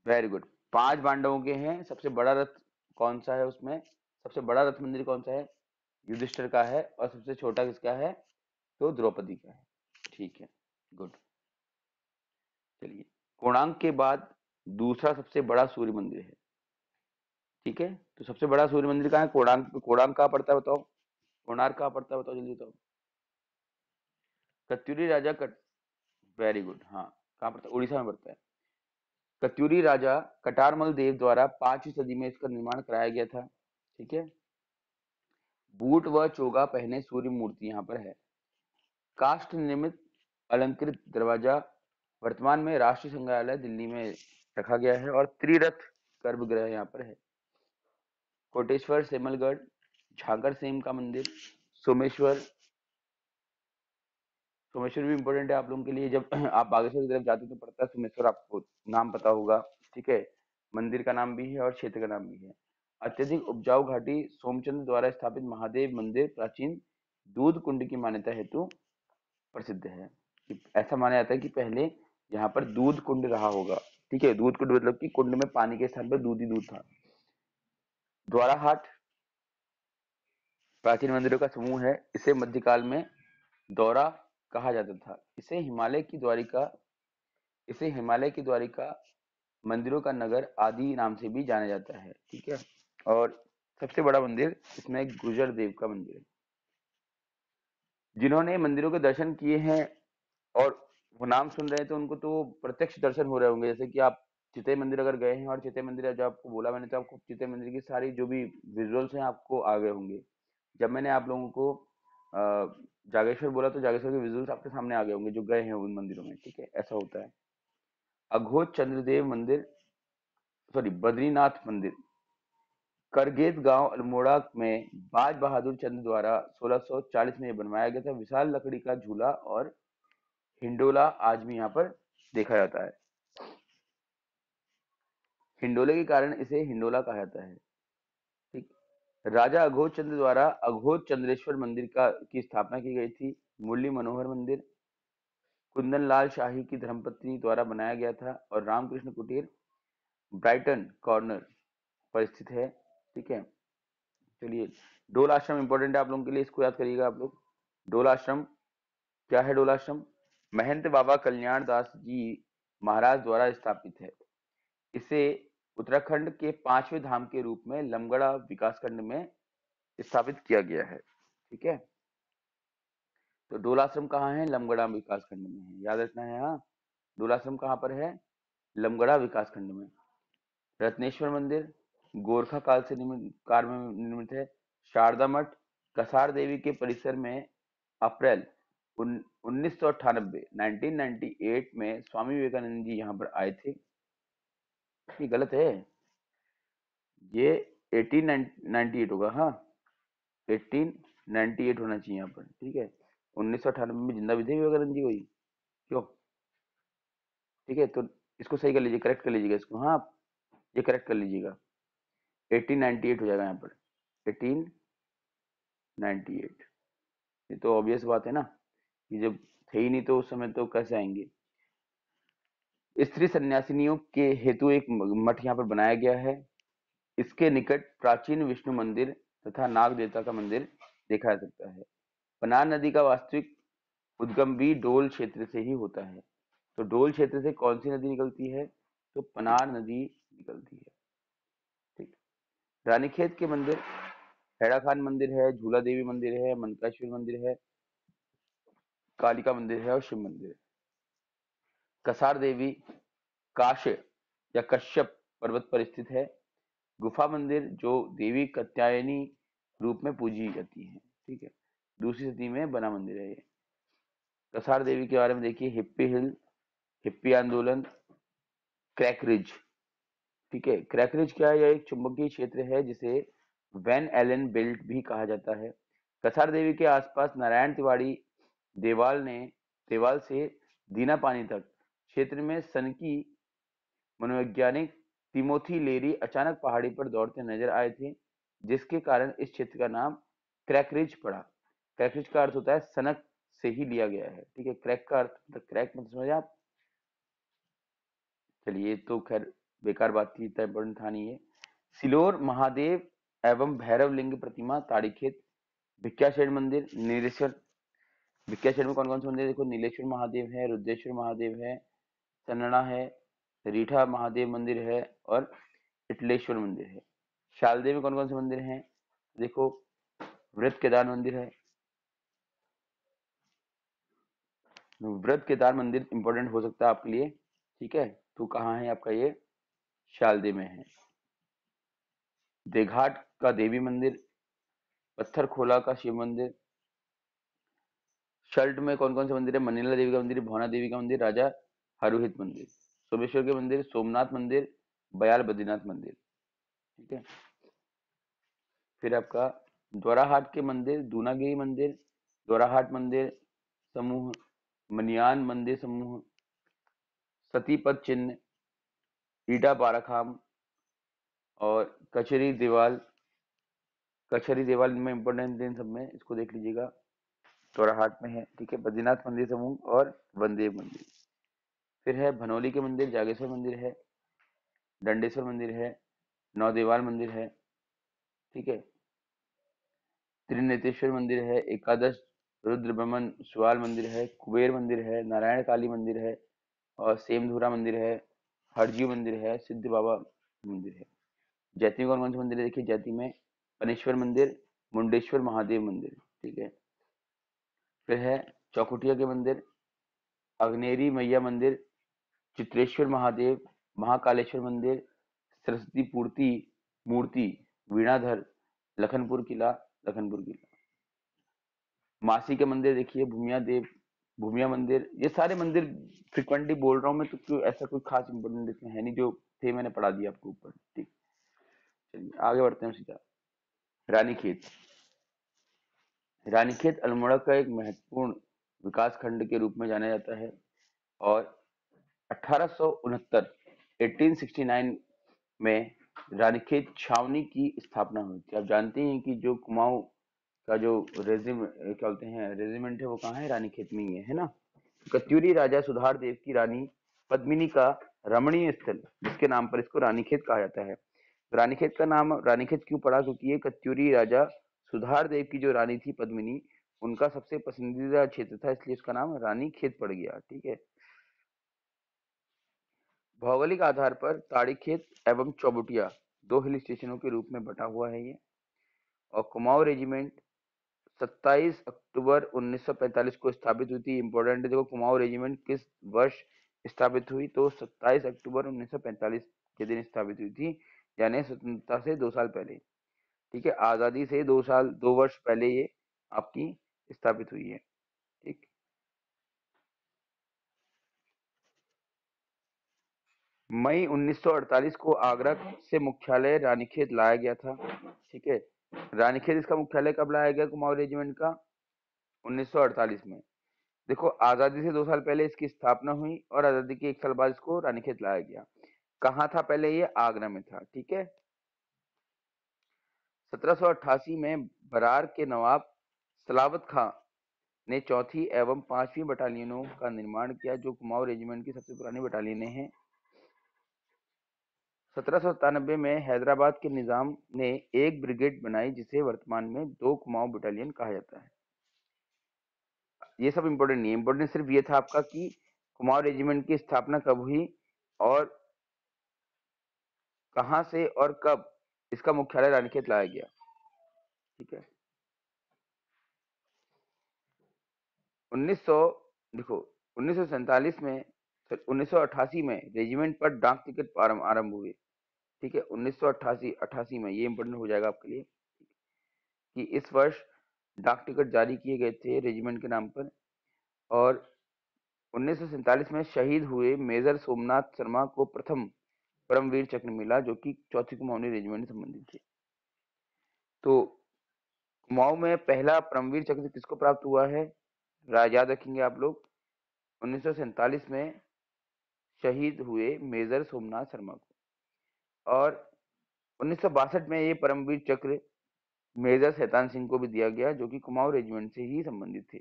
Very good. 5 पांडवों के हैं। सबसे बड़ा रथ कौन सा है उसमें? सबसे बड़ा रथ मंदिर कौन सा है? युधिष्ठिर का है। और सबसे छोटा किसका है? तो द्रौपदी का है, ठीक है, गुड। चलिए, कोणार्क के बाद दूसरा सबसे बड़ा सूर्य मंदिर है, ठीक है। तो सबसे बड़ा सूर्य मंदिर कहाँ है? कोणार्क। कोणार्क कहाँ पड़ता है बताओ? कोणार्क कहाँ पड़ता है बताओ, जल्दी बताओ। कत्यूरी राजा वेरी गुड। हाँ, कहाँ पड़ता है? उड़ीसा में पड़ता है। कत्यूरी राजा कटारमल देव द्वारा 5वीं सदी में इसका निर्माण कराया गया था। ठीक है। बूट व चोगा पहने सूर्य मूर्ति यहाँ पर है। काष्ठ निर्मित अलंकृत दरवाजा वर्तमान में राष्ट्रीय संग्रहालय दिल्ली में रखा गया है। और त्रिरथ गर्भगृह यहाँ पर है। कोटेश्वर, सेमलगढ़, झाकर सेम का मंदिर, सोमेश्वर। सोमेश्वर भी इम्पोर्टेंट है आप लोगों के लिए। जब आप बागेश्वर की तरफ जाते हो तो पड़ता है सोमेश्वर, आपको नाम पता होगा। ठीक है। मंदिर का नाम भी है और क्षेत्र का नाम भी है। अत्यधिक उपजाऊ घाटी सोमचंद्र द्वारा स्थापित महादेव मंदिर प्राचीन दूध कुंड की मान्यता हेतु प्रसिद्ध है। ऐसा माना जाता है कि पहले यहाँ पर दूध कुंड रहा होगा। ठीक है। दूध कुंड मतलब कि कुंड में पानी के स्थान पर दूध ही दूध था। द्वाराहाट प्राचीन मंदिरों का समूह है। इसे मध्यकाल में दौरा कहा जाता था। इसे हिमालय की द्वारिका, मंदिरों का नगर आदि नाम से भी जाना जाता है। ठीक है। और सबसे बड़ा मंदिर इसमें गुर्जर देव का मंदिर है। जिन्होंने मंदिरों के दर्शन किए हैं और वो नाम सुन रहे हैं तो उनको तो प्रत्यक्ष दर्शन हो रहे होंगे। जैसे कि आप चितई मंदिर अगर गए हैं और चितई मंदिर जो आपको बोला मैंने, तो आपको चितई मंदिर की सारी जो भी विजुअल्स हैं आपको आ गए होंगे। जब मैंने आप लोगों को जागेश्वर बोला तो जागेश्वर के विजुअल्स आपके सामने आ गए होंगे जो गए हैं उन मंदिरों में। ठीक है। ऐसा होता है। अघोष चंद्रदेव मंदिर, सॉरी बद्रीनाथ मंदिर, करगेत गांव अल्मोड़ा में बाज बहादुर चंद द्वारा 1640 में बनवाया गया था। विशाल लकड़ी का झूला और हिंडोला आज भी यहाँ पर देखा जाता है। हिंडोले के कारण इसे हिंडोला कहा जाता है। ठीक। राजा अघोष चंद्र द्वारा अघोष चंद्रेश्वर मंदिर का की स्थापना की गई थी। मुरली मनोहर मंदिर कुंदन लाल शाही की धर्मपत्नी द्वारा बनाया गया था। और रामकृष्ण कुटीर ब्राइटन कॉर्नर पर स्थित है। ठीक है। चलिए, डोल आश्रम इंपॉर्टेंट है आप लोगों के लिए, इसको याद करिएगा आप लोग। डोल आश्रम क्या है? डोल आश्रम महंत बाबा कल्याण दास जी महाराज द्वारा स्थापित है। इसे उत्तराखंड के 5वें धाम के रूप में लमगड़ा विकासखंड में स्थापित किया गया है। ठीक है। तो डोल आश्रम कहाँ है? लमगड़ा विकासखंड में है, याद रखना है। हाँ, डोल आश्रम कहाँ पर है? लमगड़ा विकासखंड में। रत्नेश्वर मंदिर गोरखा काल से काल में निर्मित है। शारदा मठ कसार देवी के परिसर में अप्रैल 1998 1998 में स्वामी विवेकानंद जी यहाँ पर आए थे। ये गलत है, ये 1898 होगा। हाँ, 1898 होना चाहिए यहाँ पर। ठीक है। 1998 में जिंदा भी थे विवेकानंद जी कोई? क्यों? ठीक है, तो इसको सही कर लीजिए, करेक्ट कर लीजिएगा इसको। हाँ, ये करेक्ट कर लीजिएगा। 1898 हो जाएगा यहाँ पर, 1898। ये तो ऑब्वियस बात है ना, कि जब थे ही नहीं तो उस समय तो कैसे आएंगे। स्त्री सन्यासिनियों के हेतु एक मठ यहाँ पर बनाया गया है। इसके निकट प्राचीन विष्णु मंदिर तथा नाग देवता का मंदिर देखा जा सकता है। पनार नदी का वास्तविक उद्गम भी डोल क्षेत्र से ही होता है। तो डोल क्षेत्र से कौन सी नदी निकलती है? तो पनार नदी निकलती है। ठीक। रानीखेत के मंदिर हैड़ा खान मंदिर है, झूला देवी मंदिर है, मनकाश्वर मंदिर है, कालिका मंदिर है और शिव मंदिर है। कसार देवी काश्य या कश्यप पर्वत पर स्थित है। गुफा मंदिर जो देवी कात्यायनी रूप में पूजी जाती है। ठीक है। दूसरी सदी में बना मंदिर है ये। कसार देवी के बारे में देखिए, हिप्पी हिल, हिप्पी आंदोलन, क्रैकरिज। ठीक है। क्रैकरिज क्या है? यह एक चुंबकीय क्षेत्र है जिसे वैन एलन बेल्ट भी कहा जाता है। कसार देवी के आसपास नारायण तिवारी देवाल से दीना पानी तक क्षेत्र में सनकी मनोवैज्ञानिक तिमोथी लेरी अचानक पहाड़ी पर दौड़ते नजर आए थे, जिसके कारण इस क्षेत्र का नाम क्रैकरिज पड़ा। क्रैकरिज का अर्थ होता है सनक से ही लिया गया है। ठीक है। क्रैक का अर्थ मतलब क्रैक मतलब समझे आप। चलिए, तो खैर बेकार बात थी, इतना इंपॉर्टेंट था नहीं ये। सिलोर महादेव एवं भैरव लिंग प्रतिमा ताड़ीखेत, भिक्याशेठ मंदिर, नीलेश्वर। भिक्याशेठ में कौन कौन से मंदिर? देखो, नीलेश्वर महादेव है, रुद्रेश्वर महादेव है, सन्नड़ा है, रीठा महादेव मंदिर है और इटलेश्वर मंदिर है। शालदेव में कौन कौन से मंदिर हैं? देखो, वृत केदार मंदिर है, व्रत केदार मंदिर इंपॉर्टेंट हो सकता है आपके लिए, ठीक है। तो कहाँ है आपका ये, शालदे में है। देघाट का देवी मंदिर, पत्थर खोला का शिव मंदिर, शल्ट में कौन कौन से मंदिर है, मनीला देवी का मंदिर, भुवना देवी का मंदिर, राजा हरुहित मंदिर, सोमेश्वर के मंदिर, सोमनाथ मंदिर, बयाल बद्रीनाथ मंदिर, ठीक है। फिर आपका द्वाराहाट के मंदिर, दूनागिरी मंदिर, द्वाराहाट मंदिर समूह, मनियान मंदिर समूह, सतीपद चिन्ह, ईडा बाराखाम और कचरी देवाल। कचहरी देवाल में इंपॉर्टेंट इन सब में, इसको देख लीजिएगा, चौराहाट में है, ठीक है। बद्रीनाथ मंदिर समूह और वनदेव मंदिर। फिर है भनोली के मंदिर, जागेश्वर मंदिर है, दंडेश्वर मंदिर है, नौदेवाल मंदिर है, ठीक है। त्रिनेतेश्वर मंदिर है, एकादश रुद्र बमन सुवाल मंदिर है, कुबेर मंदिर है, नारायण काली मंदिर है और सेमधुरा मंदिर है, हरजी मंदिर है, सिद्ध बाबा मंदिर है। जैती में कौन कौन से मंदिर है, देखिए जैती में पनेश्वर मंदिर, मुंडेश्वर महादेव मंदिर, ठीक है। फिर है चौकुटिया के मंदिर, अग्नेरी मैया मंदिर, चित्रेश्वर महादेव, महाकालेश्वर मंदिर, सरस्वती पूर्ति मूर्ति, वीणाधर, लखनपुर किला, लखनपुर किला। मासी के मंदिर देखिए, भूमिया देव, भूमिया मंदिर। ये सारे मंदिर फ्रिक्वेंटली बोल रहा हूँ मैं, तो क्यों ऐसा कोई खास इंपोर्टेंट इसमें है नहीं, जो थे मैंने पढ़ा दिया आपको ऊपर, ठीक। चलिए आगे बढ़ते हैं सीधा। रानीखेत। रानीखेत अल्मोड़ा का एक महत्वपूर्ण विकास खंड के रूप में जाना जाता है और 1869 1869 में रानीखेत छावनी की स्थापना हुई थी। आप जानते हैं कि जो कुमाऊं का जो क्या बोलते हैं रेजिमेंट है, वो कहाँ है, रानीखेत में ही है ना। कत्यूरी राजा सुधार देव की रानी पद्मिनी का रमणीय स्थल, जिसके नाम पर इसको रानीखेत कहा जाता है। रानीखेत का नाम रानीखेत क्यों पड़ा, क्योंकि ये कत्यूरी राजा सुधार देव की जो रानी थी पद्मिनी, उनका सबसे पसंदीदा क्षेत्र था, इसलिए इसका नाम रानीखेत पड़ गया, ठीक है। भौगोलिक आधार पर ताड़ीखेत एवं चौबुटिया दो हिल स्टेशनों के रूप में बटा हुआ है ये। और कुमाऊं रेजिमेंट 27 अक्टूबर 1945 को स्थापित हुई थी। इंपॉर्टेंट है, देखो कुमाऊं रेजिमेंट किस वर्ष स्थापित हुई, तो 27 अक्टूबर 1945 के दिन स्थापित हुई थी, यानी स्वतंत्रता से 2 साल पहले, ठीक है। आजादी से 2 वर्ष पहले ये आपकी स्थापित हुई है, ठीक। मई 1948 को आगरा से मुख्यालय रानीखेत लाया गया था, ठीक है। रानीखेत इसका मुख्यालय कब लाया गया कुमाऊं रेजिमेंट का, 1948 में। देखो आजादी से 2 साल पहले इसकी स्थापना हुई और आजादी के 1 साल बाद इसको रानीखेत लाया गया। कहाँ था पहले, ये आगरा में था, ठीक है। 1788 में बरार के नवाब सलावत खां ने चौथी एवं 5वीं बटालियनों का निर्माण किया, जो कुमाऊं रेजिमेंट की सबसे पुरानी बटालियनें हैं। 1797 में हैदराबाद के निजाम ने एक ब्रिगेड बनाई, जिसे वर्तमान में 2 कुमाऊं बटालियन कहा जाता है। ये सब इंपॉर्टेंट नहीं है, इंपॉर्टेंट सिर्फ ये था आपका कि कुमाऊं रेजिमेंट की स्थापना कब हुई और कहां से और कब इसका मुख्यालय रानीखेत लाया गया, ठीक है। 1900 देखो 1947 में 1988 में रेजिमेंट पर डाक टिकट आरंभ हुए, ठीक है। 1988 88 में, ये इंपोर्टेंट हो जाएगा आपके लिए कि इस वर्ष डाक टिकट जारी किए गए थे रेजिमेंट के नाम पर। और 1947 में शहीद हुए मेजर सोमनाथ शर्मा को प्रथम परमवीर चक्र मिला, जो कि चौथी कुमाऊनी रेजिमेंट से संबंधित थे। तो कुमाऊं में पहला परमवीर चक्र किसको प्राप्त हुआ है, याद रखेंगे आप लोग, 1947 में शहीद हुए मेजर सोमनाथ शर्मा को। और 1962 में ये परमवीर चक्र मेजर शैतान सिंह को भी दिया गया, जो कि कुमाऊं रेजिमेंट से ही संबंधित थे।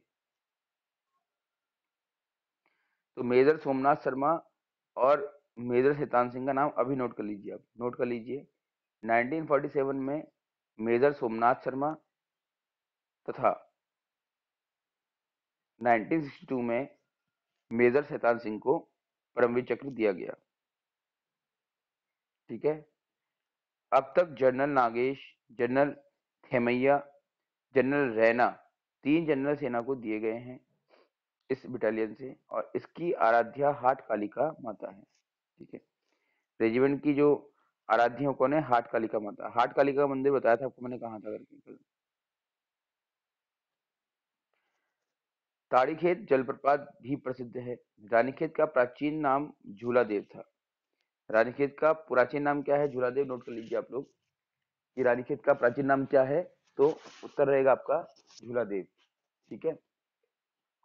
तो मेजर सोमनाथ शर्मा और मेजर शैतान सिंह का नाम अभी नोट कर लीजिए, आप नोट कर लीजिए। 1947 में मेजर सोमनाथ शर्मा तथा 1962 में मेजर शैतान सिंह को परमवीर चक्र दिया गया, ठीक है। अब तक general Nagesh, general Khemaiya, general Raina, 3 general सेना को दिए गए हैं। इस बटालियन से, और इसकी आराध्या हाट कालिका माता है। ठीक है, रेजिमेंट की जो आराध्या कौन है? हाट कालिका माता। हाट कालिका मंदिर बताया था आपको मैंने कहाँ था करके कल। ताड़ीखेत जलप्रपात भी प्रसिद्ध है। रानीखेत का प्राचीन नाम झूलादेव था। रानीखेत का प्राचीन नाम क्या है? झूलादेव। नोट कर लीजिए आप लोग कि रानीखेत का प्राचीन नाम क्या है। तो उत्तर रहेगा आपका झूलादेव। ठीक है,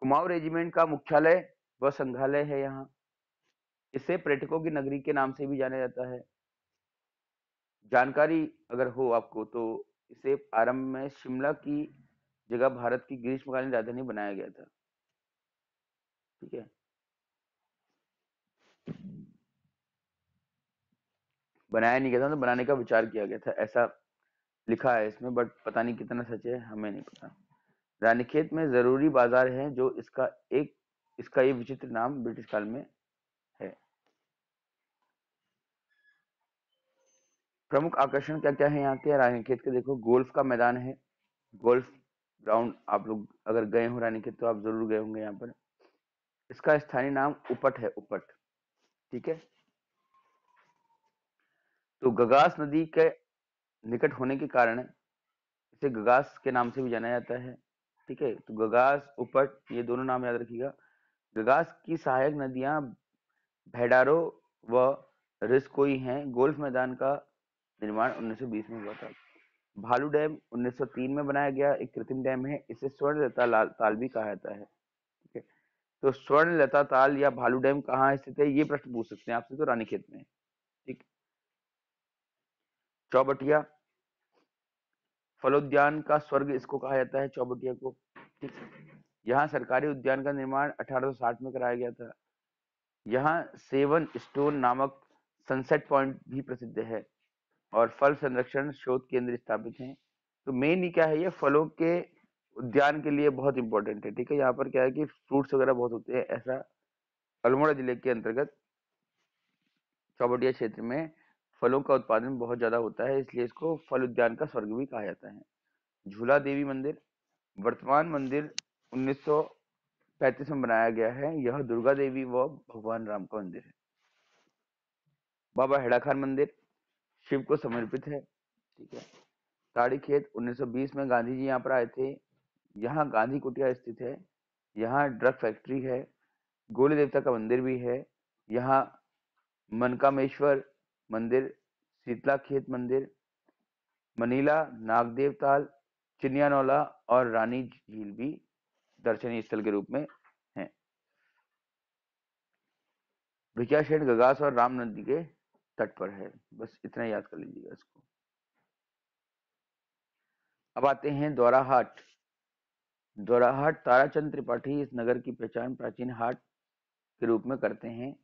कुमाऊं रेजिमेंट का मुख्यालय व संग्रहालय है यहाँ। इसे पर्यटकों की नगरी के नाम से भी जाना जाता है। जानकारी अगर हो आपको तो इसे आरंभ में शिमला की जगह भारत की ग्रीष्मकालीन राजधानी बनाया गया था। ठीक है, बनाया नहीं गया था, तो बनाने का विचार किया गया था, ऐसा लिखा है इसमें, बट पता नहीं कितना सच है, हमें नहीं पता। रानीखेत में जरूरी बाजार है जो इसका ये विचित्र नाम ब्रिटिश काल में है। प्रमुख आकर्षण क्या क्या है यहाँ के? रानीखेत के देखो, गोल्फ का मैदान है। गोल्फ ग्राउंड, आप लोग अगर गए हो रानीखेत तो आप जरूर गए होंगे यहाँ पर। इसका स्थानीय नाम उपट है, उपट। ठीक है, तो गगास नदी के निकट होने के कारण इसे गगास के नाम से भी जाना जाता है। ठीक है, तो गगास, उपट, ये दोनों नाम याद रखिएगा। गगास की सहायक नदियां भैडारो व रिस्कोई हैं। गोल्फ मैदान का निर्माण 1920 में हुआ था। भालू डैम 1903 में बनाया गया एक कृत्रिम डैम है। इसे स्वर्णलता ताल भी कहा जाता है। ठीक है, तो स्वर्णलता ताल या भालू डैम कहाँ स्थित है, ये प्रश्न पूछ सकते हैं आपसे, तो रानीखेत में। ठीक, चौबटिया फलोद्यान का स्वर्ग इसको कहा जाता है, चौबटिया को। ठीक, यहाँ सरकारी उद्यान का निर्माण 1860 में कराया गया था। यहाँ सेवन स्टोन नामक सनसेट पॉइंट भी प्रसिद्ध है और फल संरक्षण शोध केंद्र स्थापित हैं। तो मेन क्या है, ये फलों के उद्यान के लिए बहुत इंपॉर्टेंट है। ठीक है, यहाँ पर क्या है कि फ्रूट्स वगैरह बहुत होते हैं, ऐसा अल्मोड़ा जिले के अंतर्गत चौबटिया क्षेत्र में फलों का उत्पादन बहुत ज्यादा होता है, इसलिए इसको फल उद्यान का स्वर्ग भी कहा जाता है। झूला देवी मंदिर, वर्तमान मंदिर 1935 में बनाया गया है। यह दुर्गा देवी व भगवान राम का मंदिर है। बाबा हेड़ा खान मंदिर शिव को समर्पित है। ठीक है, ताड़ी खेत 1920 में गांधी जी यहाँ पर आए थे। यहाँ गांधी कुटिया स्थित है। यहाँ ड्रग फैक्ट्री है। गोली देवता का मंदिर भी है। यहाँ मनकामेश्वर मंदिर, शीतला खेत मंदिर, मनीला, नागदेव ताल, चिनियानौला और रानी झील भी दर्शनीय स्थल के रूप में है। भिकियाशेठ गगास और राम नदी के तट पर है। बस इतना याद कर लीजिएगा इसको। अब आते हैं दोराहाट। दोराहाट ताराचंद त्रिपाठी इस नगर की पहचान प्राचीन हाट के रूप में करते हैं।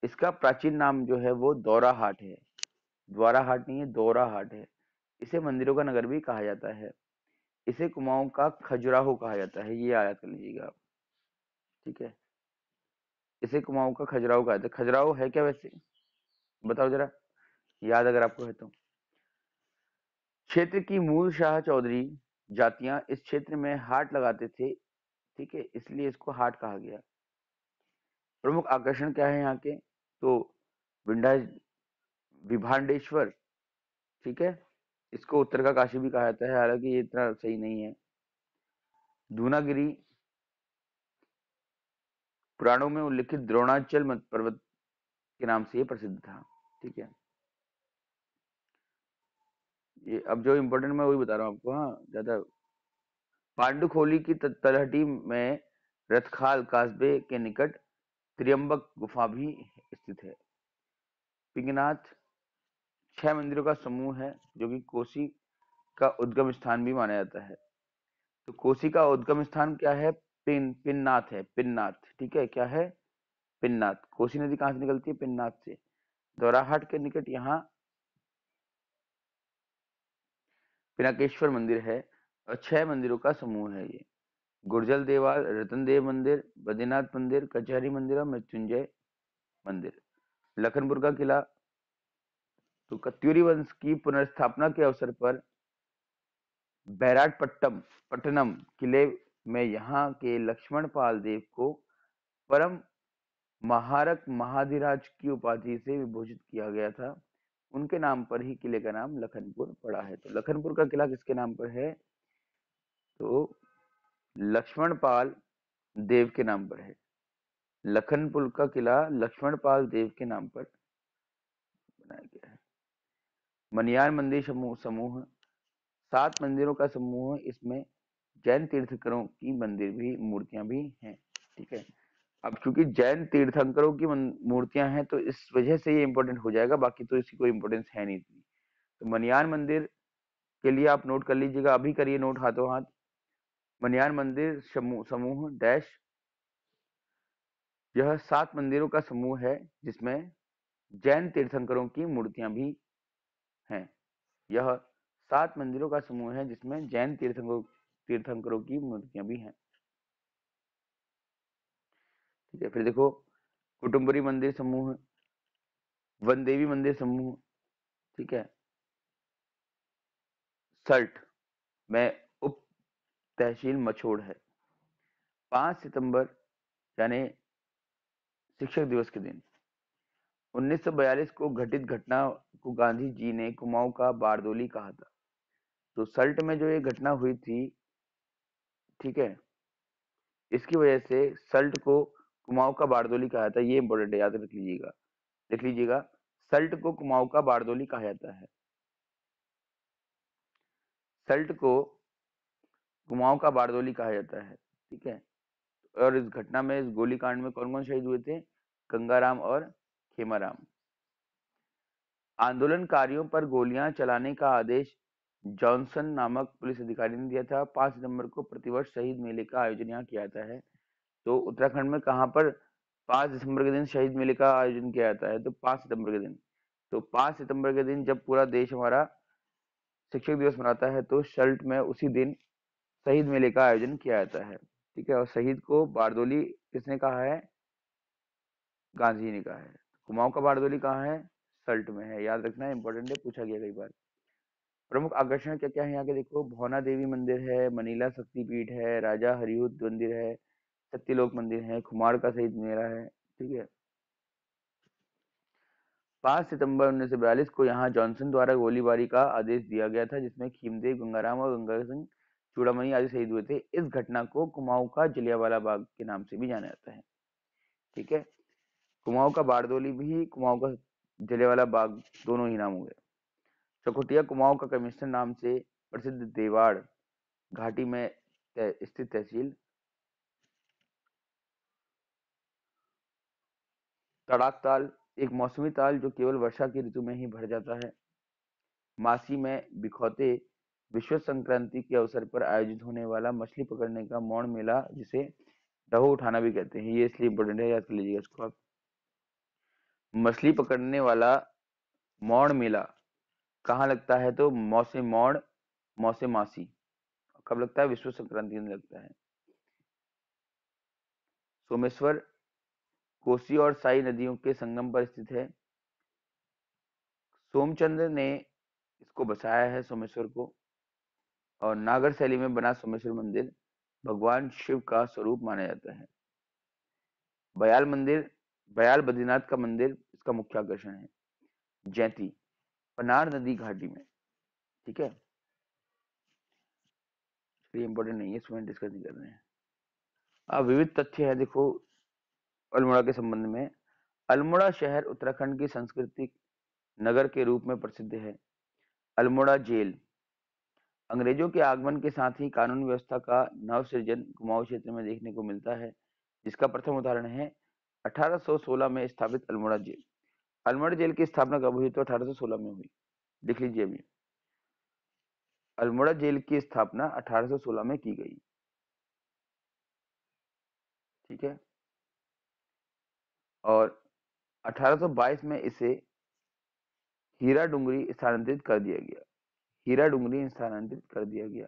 इसका प्राचीन नाम जो है वो दौराहाट है। द्वाराहाट नहीं है, दौराहाट है। इसे मंदिरों का नगर भी कहा जाता है। इसे कुमाऊं का खजुराहो कहा जाता है, ये याद कर लीजिएगा आप। ठीक है, इसे कुमाऊं का खजुराहो कहा जाता है। खजुराहो है क्या वैसे, बताओ जरा, याद अगर आपको है तो। क्षेत्र की मूल शाह चौधरी जातियां इस क्षेत्र में हाट लगाते थे। ठीक है, इसलिए इसको हाट कहा गया। प्रमुख आकर्षण क्या है यहाँ के? तो विंध्या विभांडेश्वर। ठीक है, इसको उत्तर का काशी भी कहा जाता है, हालांकि ये इतना सही नहीं है। दूनागिरी पुराणों में उल्लिखित द्रोणाचल पर्वत के नाम से ये प्रसिद्ध था। ठीक है, ये अब जो इम्पोर्टेंट मैं वही बता रहा हूँ आपको, हाँ ज्यादा। पांडुखोली की तलहटी में रथखाल कास्बे के निकट त्र्यंबक गुफा भी स्थित है। पिंगनाथ 6 मंदिरों का समूह है जो कि कोसी का उद्गम स्थान भी माना जाता है। तो कोसी का उद्गम स्थान क्या है? पिन्नाथ है, पिन्नाथ। ठीक है, क्या है? पिन्नाथ। कोसी नदी कहाँ से निकलती है? पिन्नाथ से। दोराहाट के निकट यहाँ पिनाकेश्वर मंदिर है और 6 मंदिरों का समूह है ये। गुर्जल देवाल, रतन देव मंदिर, बद्रीनाथ मंदिर, कचहरी मंदिर और मृत्युंजय मंदिर। लखनपुर का किला, तो कत्यूरी वंश की पुनर्स्थापना के अवसर पर बैराट पट्टनम किले में यहाँ के लक्ष्मण पाल देव को परम महारक महाधिराज की उपाधि से विभूषित किया गया था। उनके नाम पर ही किले का नाम लखनपुर पड़ा है। तो लखनपुर का किला किसके नाम पर है? तो लक्ष्मणपाल देव के नाम पर है। लखनपुर का किला लक्ष्मणपाल देव के नाम पर बनाया गया है। मनियार मंदिर समूह 7 मंदिरों का समूह है। इसमें जैन तीर्थंकरों की मंदिर भी मूर्तियां भी हैं। ठीक है। अब चूंकि जैन तीर्थंकरों की मूर्तियां हैं तो इस वजह से ये इंपॉर्टेंट हो जाएगा, बाकी तो इसकी कोई इंपॉर्टेंस है नहीं इतनी। तो मनियार मंदिर के लिए आप नोट कर लीजिएगा, अभी करिए नोट हाथों हाथ। मनियार मंदिर समूह डैश, यह 7 मंदिरों का समूह है जिसमें जैन तीर्थंकरों की मूर्तियां भी हैं। यह 7 मंदिरों का समूह है जिसमें जैन तीर्थंकरों की मूर्तियां भी हैं। ठीक है। फिर देखो, कुटुम्बरी मंदिर समूह, वनदेवी मंदिर समूह, ठीक है, सल्ट में उप तहसील मछोड़ है। 5 सितंबर यानी शिक्षक दिवस के दिन 1942 को घटित घटना को गांधी जी ने कुमाऊं का बारदोली कहा था। तो सल्ट में जो ये घटना हुई थी, ठीक है, इसकी वजह से सल्ट को कुमाऊं का बारदोली कहा था। ये इंपॉर्टेंट है, याद रख लीजिएगा, लिख लीजिएगा। सल्ट को कुमाऊं का बारदोली कहा जाता है। सल्ट को कुमाऊं का बारदोली कहा जाता है। ठीक है। और इस घटना में, इस गोलीकांड में कौन कौन शहीद हुए थे? गंगाराम और खेमाराम। आंदोलनकारियों पर गोलियां चलाने का आदेश जॉनसन नामक पुलिस अधिकारी ने दिया था। 5 सितंबर को प्रतिवर्ष शहीद मेले का आयोजन यहाँ किया जाता है। तो उत्तराखंड में कहाँ पर 5 दिसंबर के दिन शहीद मेले का आयोजन किया जाता है? तो 5 सितंबर के दिन। तो 5 सितंबर के दिन जब पूरा देश हमारा शिक्षक दिवस मनाता है तो सल्ट में उसी दिन शहीद मेले का आयोजन किया जाता है। ठीक है। और शहीद को बारदोली किसने कहा है? गांधी जी ने कहा है। कुमाऊं का बारदोली कहाँ है? सल्ट में है। याद रखना, इंपॉर्टेंट है, पूछा गया कई बार। प्रमुख आकर्षण क्या क्या है यहाँ के? देखो, भौना देवी मंदिर है, मनीला शक्तिपीठ है, राजा हरियुद्ध मंदिर है, सत्यलोक मंदिर है, खुमार का शहीद मेला है। ठीक है। 5 सितंबर 1942 को यहाँ जॉनसन द्वारा गोलीबारी का आदेश दिया गया था जिसमें खीमदेव, गंगाराम और गंगा सिंह चूड़ामणि आदि शहीद हुए थे। इस घटना को कुमाऊं का जलियांवाला बाग के नाम से भी जाना जाता है। ठीक है। कुमाऊं का बारदोली भी, कुमाऊं का जलियांवाला बाग, दोनों ही नाम हुए। चकोटिया कुमाऊं का कमिश्नर नाम से प्रसिद्ध देवाड़ घाटी में स्थित तहसील। तड़ाक ताल एक मौसमी ताल जो केवल वर्षा की ऋतु में ही भर जाता है। मासी में बिखौते विश्व संक्रांति के अवसर पर आयोजित होने वाला मछली पकड़ने का मौन मेला जिसे डहो उठाना भी कहते हैं। ये इसलिए इंपॉर्टेंट है, याद कर लीजिएगा इसको आप। मछली पकड़ने वाला मौन मेला कहाँ लगता है? तो मौसे मौन, मौसे मासी। कब लगता है? विश्व संक्रांति में लगता है। सोमेश्वर कोसी और साई नदियों के संगम पर स्थित है। सोमचंद्र ने इसको बसाया है, सोमेश्वर को। और नागर शैली में बना सोमेश्वर मंदिर भगवान शिव का स्वरूप माना जाता है। बयाल मंदिर, बयाल बद्रीनाथ का मंदिर इसका मुख्य आकर्षण है। जैती पनार नदी घाटी में। ठीक है। ये इंपॉर्टेंट नहीं है, इसमें डिस्कस नहीं कर रहे हैं। अब विविध तथ्य है देखो अल्मोड़ा के संबंध में। अल्मोड़ा शहर उत्तराखंड की सांस्कृतिक नगर के रूप में प्रसिद्ध है। अल्मोड़ा जेल अंग्रेजों के आगमन के साथ ही कानून व्यवस्था का नवसृजन कुमाऊं क्षेत्र में देखने को मिलता है, जिसका प्रथम उदाहरण है 1816 में स्थापित अल्मोड़ा जेल। अल्मोड़ा जेल की स्थापना कब हुई? तो 1816 में हुई। लिख लीजिए अभी, अल्मोड़ा जेल की स्थापना 1816 में की गई। ठीक है। और 1822 में इसे हीरा डुंगरी स्थानांतरित कर दिया गया। हीरा डुंगरी स्थानांतरित कर दिया गया।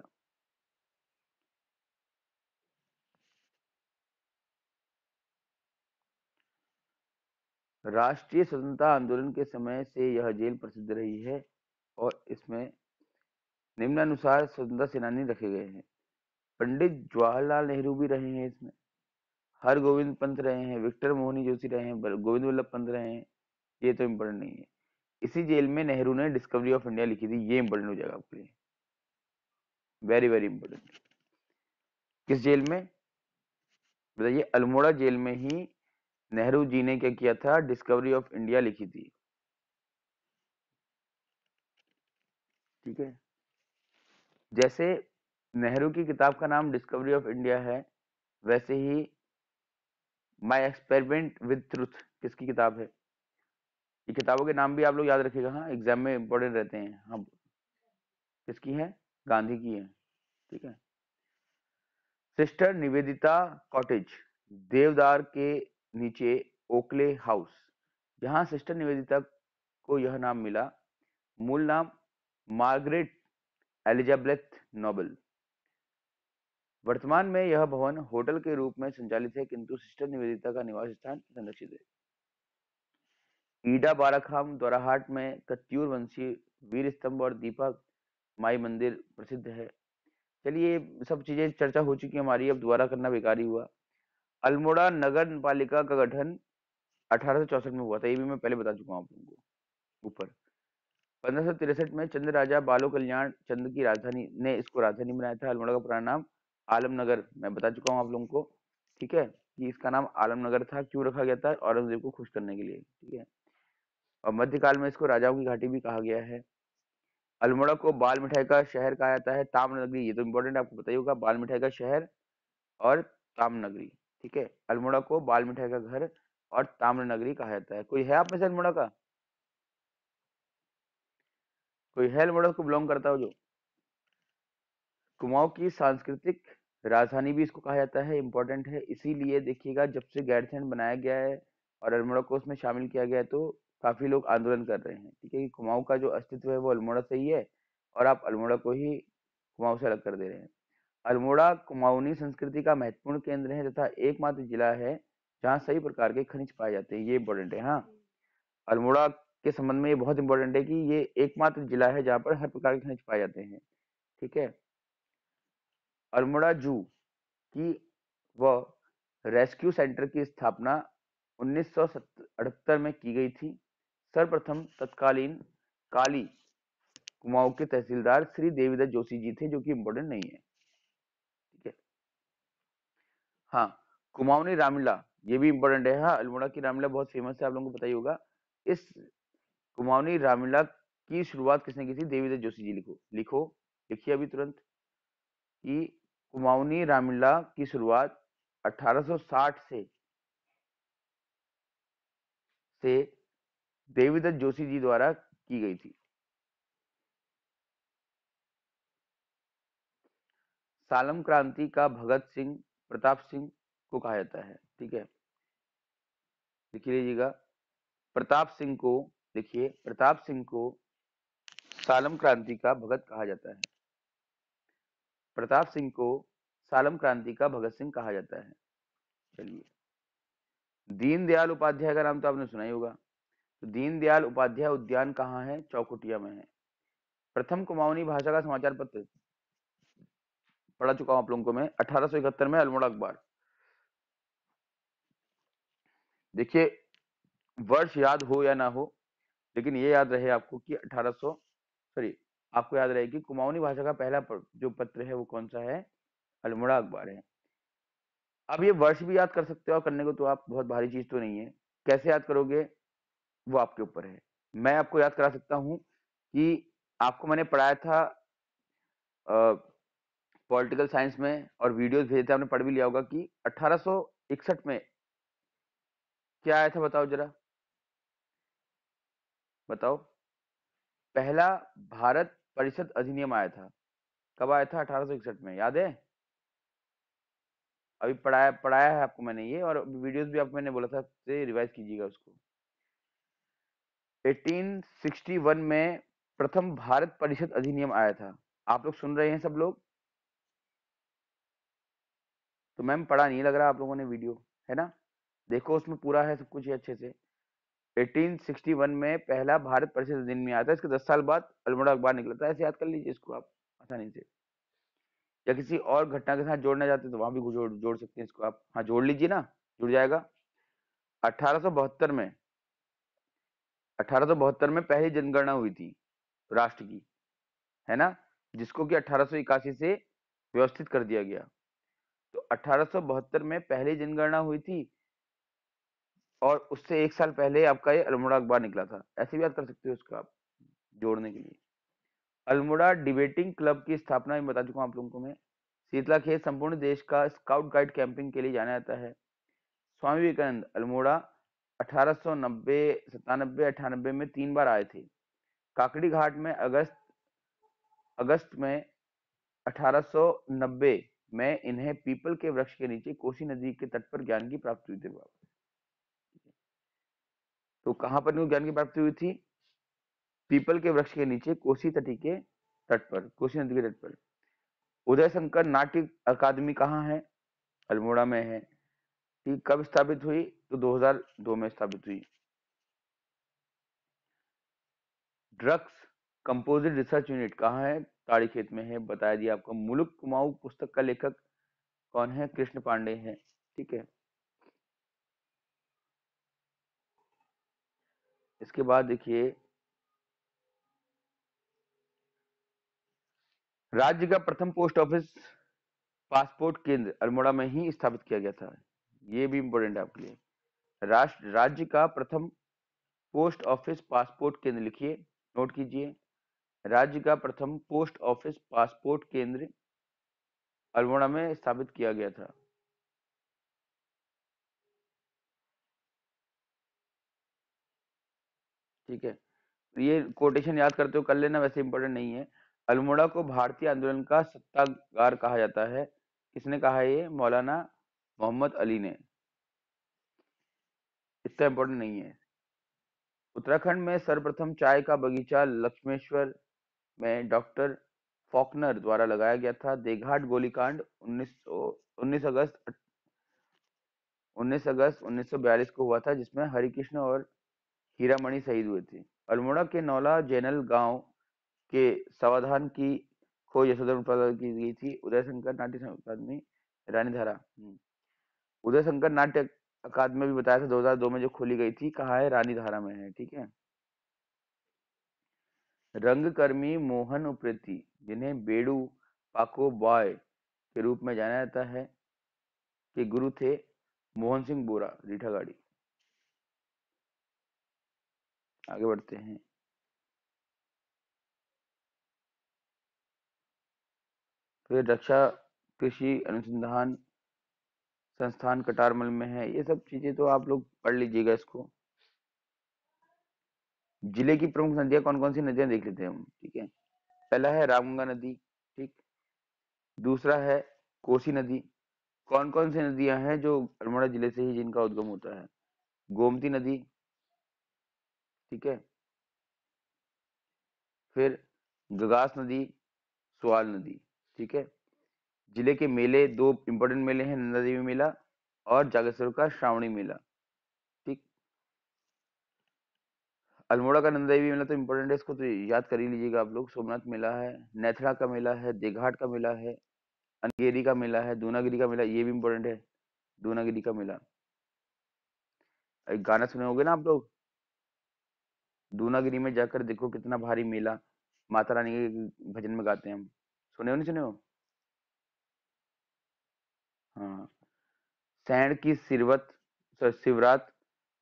राष्ट्रीय स्वतंत्रता आंदोलन के समय से यह जेल प्रसिद्ध रही है और इसमें निम्नानुसार स्वतंत्रता सेनानी रखे गए हैं। पंडित जवाहरलाल नेहरू भी रहे हैं इसमें। हर गोविंद पंत रहे हैं, विक्टर मोहनी जोशी रहे हैं, गोविंद वल्लभ पंत रहे हैं, ये तो इम्पोर्टेंट नहीं है। इसी जेल में नेहरू ने डिस्कवरी ऑफ इंडिया लिखी थी, ये इम्पोर्टेंट हो जाएगा आपके लिए, वेरी वेरी इंपोर्टेंट। किस जेल में बताइए? अल्मोड़ा जेल में ही नेहरू जी ने क्या किया था? डिस्कवरी ऑफ इंडिया लिखी थी। ठीक है, जैसे नेहरू की किताब का नाम डिस्कवरी ऑफ इंडिया है, वैसे ही माय एक्सपेरिमेंट विद ट्रुथ किसकी किताब है? ये किताबों के नाम भी आप लोग याद रखिएगा, हाँ, एग्जाम में इंपॉर्टेंट रहते हैं। हाँ, किसकी है? गांधी की है। ठीक है। सिस्टर निवेदिता कॉटेज, देवदार के नीचे ओकले हाउस, जहां सिस्टर निवेदिता को यह नाम मिला, मूल नाम मार्गरेट एलिजाबेथ नोबल। वर्तमान में यह भवन होटल के रूप में संचालित है, किंतु सिस्टर निवेदिता का निवास स्थान संरक्षित है। ईडा बाराखाम द्वाराहाट में कत्यूर वंशी वीर स्तंभ और दीपक माई मंदिर प्रसिद्ध है। चलिए, सब चीजें चर्चा हो चुकी है हमारी, अब दोबारा करना बेकार ही हुआ। अल्मोड़ा नगर पालिका का गठन 1864 में हुआ था, ये भी मैं पहले बता चुका हूँ आप लोगों को ऊपर। 1563 में चंद्र राजा बालो कल्याण चंद्र की राजधानी ने इसको राजधानी बनाया था। अल्मोड़ा का पुराना नाम आलमनगर, मैं बता चुका हूँ आप लोगों को। ठीक है, कि इसका नाम आलमनगर था, क्यों रखा गया था? औरंगजेब को खुश करने के लिए। ठीक है, और मध्यकाल में इसको राजाओं की घाटी भी कहा गया है। अल्मोड़ा को बाल मिठाई का शहर कहा जाता है, ताम्रनगरी, ये तो इंपॉर्टेंट आपको पता ही होगा, बाल मिठाई का शहर और ताम्रनगरी। ठीक है, अल्मोड़ा को बाल मिठाई का घर और ताम्रनगरी कहा जाता है। कोई है आप में से अल्मोड़ा का? कोई है अल्मोड़ा को बिलोंग करता हो जो? कुमाऊं की सांस्कृतिक राजधानी भी इसको कहा जाता है, इंपॉर्टेंट है। इसीलिए देखिएगा, जब से गैरसैंण बनाया गया है और अल्मोड़ा को उसमें शामिल किया गया है, तो काफी लोग आंदोलन कर रहे हैं। ठीक है, कि कुमाऊं का जो अस्तित्व है वो अल्मोड़ा से ही है, और आप अल्मोड़ा को ही कुमाऊं से अलग कर दे रहे हैं। अल्मोड़ा कुमाऊनी संस्कृति का महत्वपूर्ण केंद्र है तथा एकमात्र जिला है जहाँ सभी प्रकार के खनिज पाए जाते हैं, ये इंपॉर्टेंट है। हाँ, अल्मोड़ा के संबंध में ये बहुत इंपॉर्टेंट है कि ये एकमात्र जिला है जहाँ पर हर प्रकार के खनिज पाए जाते हैं। ठीक है, अल्मोड़ा जू की व रेस्क्यू सेंटर की स्थापना 1978 में की गई थी। सर्वप्रथम तत्कालीन काली कुमाऊं के तहसीलदार श्री देवीदत्त जोशी जी थे, जो कि इंपॉर्टेंट नहीं है। ठीक है, हाँ, कुमाऊनी रामलीला, ये भी इंपॉर्टेंट है। हाँ, अल्मोड़ा की रामलीला बहुत फेमस है, आप लोगों को पता ही होगा। इस कुमाऊनी रामलीला की शुरुआत किसने की थी? देवीदत्त जोशी जी। लिखो लिखो, लिखिए अभी तुरंत, कि कुमाऊनी रामलीला की शुरुआत 1860 से देवीदत्त जोशी जी द्वारा की गई थी। सालम क्रांति का भगत सिंह प्रताप सिंह को कहा जाता है। ठीक है, लिख लीजिएगा, प्रताप सिंह को, लिखिए, प्रताप सिंह को सालम क्रांति का भगत कहा जाता है। प्रताप सिंह को सालम क्रांति का भगत सिंह कहा जाता है। चलिए, दीनदयाल उपाध्याय का नाम तो आपने सुना ही होगा। तो दीनदयाल उपाध्याय उद्यान कहाँ है? चौकुटिया में है। प्रथम कुमाऊनी भाषा का समाचार पत्र पढ़ा चुका हूं आप लोगों को मैं, 1871 में अल्मोड़ा अखबार। देखिए, वर्ष याद हो या ना हो, लेकिन ये याद रहे आपको कि 1800, सॉरी, आपको याद रहे कि कुमाऊनी भाषा का पहला जो पत्र है वो कौन सा है? अल्मोड़ा अखबार है। अब ये वर्ष भी याद कर सकते हो, करने को तो आप, बहुत भारी चीज तो नहीं है। कैसे याद करोगे वो आपके ऊपर है। मैं आपको याद करा सकता हूँ कि आपको मैंने पढ़ाया था पॉलिटिकल साइंस में, और वीडियोस भेजे थे, आपने पढ़ भी लिया होगा, कि 1861 में क्या आया था? बताओ जरा, बताओ। पहला भारत परिषद अधिनियम आया था। कब आया था? 1861 में, याद है? अभी पढ़ाया पढ़ाया है आपको मैंने ये, और वीडियोस भी आपको मैंने बोला था से रिवाइज कीजिएगा उसको। 1861 में प्रथम भारत परिषद अधिनियम आया था। आप लोग सुन रहे हैं सब लोग? तो मैम पढ़ा नहीं लग रहा आप लोगों ने वीडियो, है ना? देखो, उसमें पूरा है सब कुछ ही अच्छे से। 1861 में पहला भारत परिषद अधिनियम आया था, इसके 10 साल बाद अल्मोड़ा अखबार निकला था। ऐसे याद कर लीजिए इसको आप आसानी से। या किसी और घटना के साथ जोड़ना चाहते हैं तो वहां भी जोड़ सकते हैं इसको आप। हाँ, जोड़ लीजिए ना, जुड़ जाएगा। 1872 में 1872 में पहली जनगणना हुई थी राष्ट्र की, है ना, जिसको कि 1881 से व्यवस्थित कर दिया गया। तो 1872 में पहली जनगणना हुई थी और उससे एक साल पहले आपका ये अल्मोड़ा अखबार निकला था। ऐसे भी याद कर सकते हो उसको आप जोड़ने के लिए। अल्मोड़ा डिबेटिंग क्लब की स्थापना में बता चुका हूं आप लोगों को मैं। शीतला खेत संपूर्ण देश का स्काउट गाइड कैंपिंग के लिए जाना जाता है। स्वामी विवेकानंद अल्मोड़ा 1890, 97, 98 में 3 बार आए थे। काकड़ी घाट में अगस्त में 1890 में इन्हें पीपल के वृक्ष के नीचे कोसी नदी के तट पर ज्ञान की प्राप्ति हुई थी। तो कहां पर इनको ज्ञान की प्राप्ति हुई थी? पीपल के वृक्ष के नीचे कोसी तटी के तट पर, कोसी नदी के तट पर। उदय शंकर नाट्य अकादमी कहाँ है? अल्मोड़ा में है। ठीक, कब स्थापित हुई? तो 2002 में स्थापित हुई। ड्रग्स कंपोजिट रिसर्च यूनिट कहाँ है? ताड़ीखेत में है, बताया दिया आपको। मुलुक कुमाऊं पुस्तक का लेखक कौन है? कृष्ण पांडे है। ठीक है, इसके बाद देखिए, राज्य का प्रथम पोस्ट ऑफिस पासपोर्ट केंद्र अल्मोड़ा में ही स्थापित किया गया था। ये भी इंपॉर्टेंट है आपके लिए। राज्य का प्रथम पोस्ट ऑफिस पासपोर्ट केंद्र लिखिए, नोट कीजिए। राज्य का प्रथम पोस्ट ऑफिस पासपोर्ट केंद्र अल्मोड़ा में स्थापित किया गया था। ठीक है, ये कोटेशन याद करते हो कर लेना, वैसे इंपॉर्टेंट नहीं है। अल्मोड़ा को भारतीय आंदोलन का सत्तागार कहा जाता है। किसने कहा है ये? मौलाना मोहम्मद अली ने। इतना इंपॉर्टेंट नहीं है। उत्तराखंड में सर्वप्रथम चाय का बगीचा लक्ष्मेश्वर में डॉक्टर फॉकनर द्वारा लगाया गया था। देघाट गोलीकांड 19 अगस्त 1942 को हुआ था, जिसमें हरिकृष्ण और हीरामणि शहीद हुए थे। अल्मोड़ा के नौला जैनल गांव के समाधान की खोज यशोधर द्वारा की गई थी। उदय शंकर नाट्य अकादमी रानीधारा, उदय शंकर नाट्य अकादमी भी बताया था 2002 में जो खोली गई थी, कहाँ है? रानीधारा में है। ठीक है, रंगकर्मी मोहन उप्रेती, जिन्हें बेड़ू पाको बॉय के रूप में जाना जाता है, के गुरु थे मोहन सिंह बोरा रीठागाड़ी। आगे बढ़ते हैं। फिर रक्षा कृषि अनुसंधान संस्थान कटारमल में है। ये सब चीजें तो आप लोग पढ़ लीजिएगा इसको। जिले की प्रमुख नदियां कौन कौन सी नदियां देख लेते हैं हम। ठीक है, पहला है रामगंगा नदी। ठीक, दूसरा है कोसी नदी। कौन कौन सी नदियां हैं जो अल्मोड़ा जिले से ही जिनका उद्गम होता है? गोमती नदी। ठीक है, फिर गगास नदी, सुआल नदी। ठीक है, जिले के मेले, दो इंपॉर्टेंट मेले हैं, नंदा देवी मेला और जागेश्वर का श्रावणी मेला। ठीक, अल्मोड़ा का नंदा देवी मेला तो इंपॉर्टेंट है, इसको तो याद कर ही लीजिएगा आप लोग। सोमनाथ मेला है, नेथड़ा का मेला है, देघाट का मेला है, अनगेरी का मेला है, दूनागिरी का मेला, ये भी इंपॉर्टेंट है, दूनागिरी का मेला। एक गाना सुने होंगे ना आप लोग, दूनागिरी में जाकर देखो कितना भारी मेला, माता रानी के भजन में गाते हैं हम। सुने हो नहीं सुने हो? हाँ, सैंड की शिवरात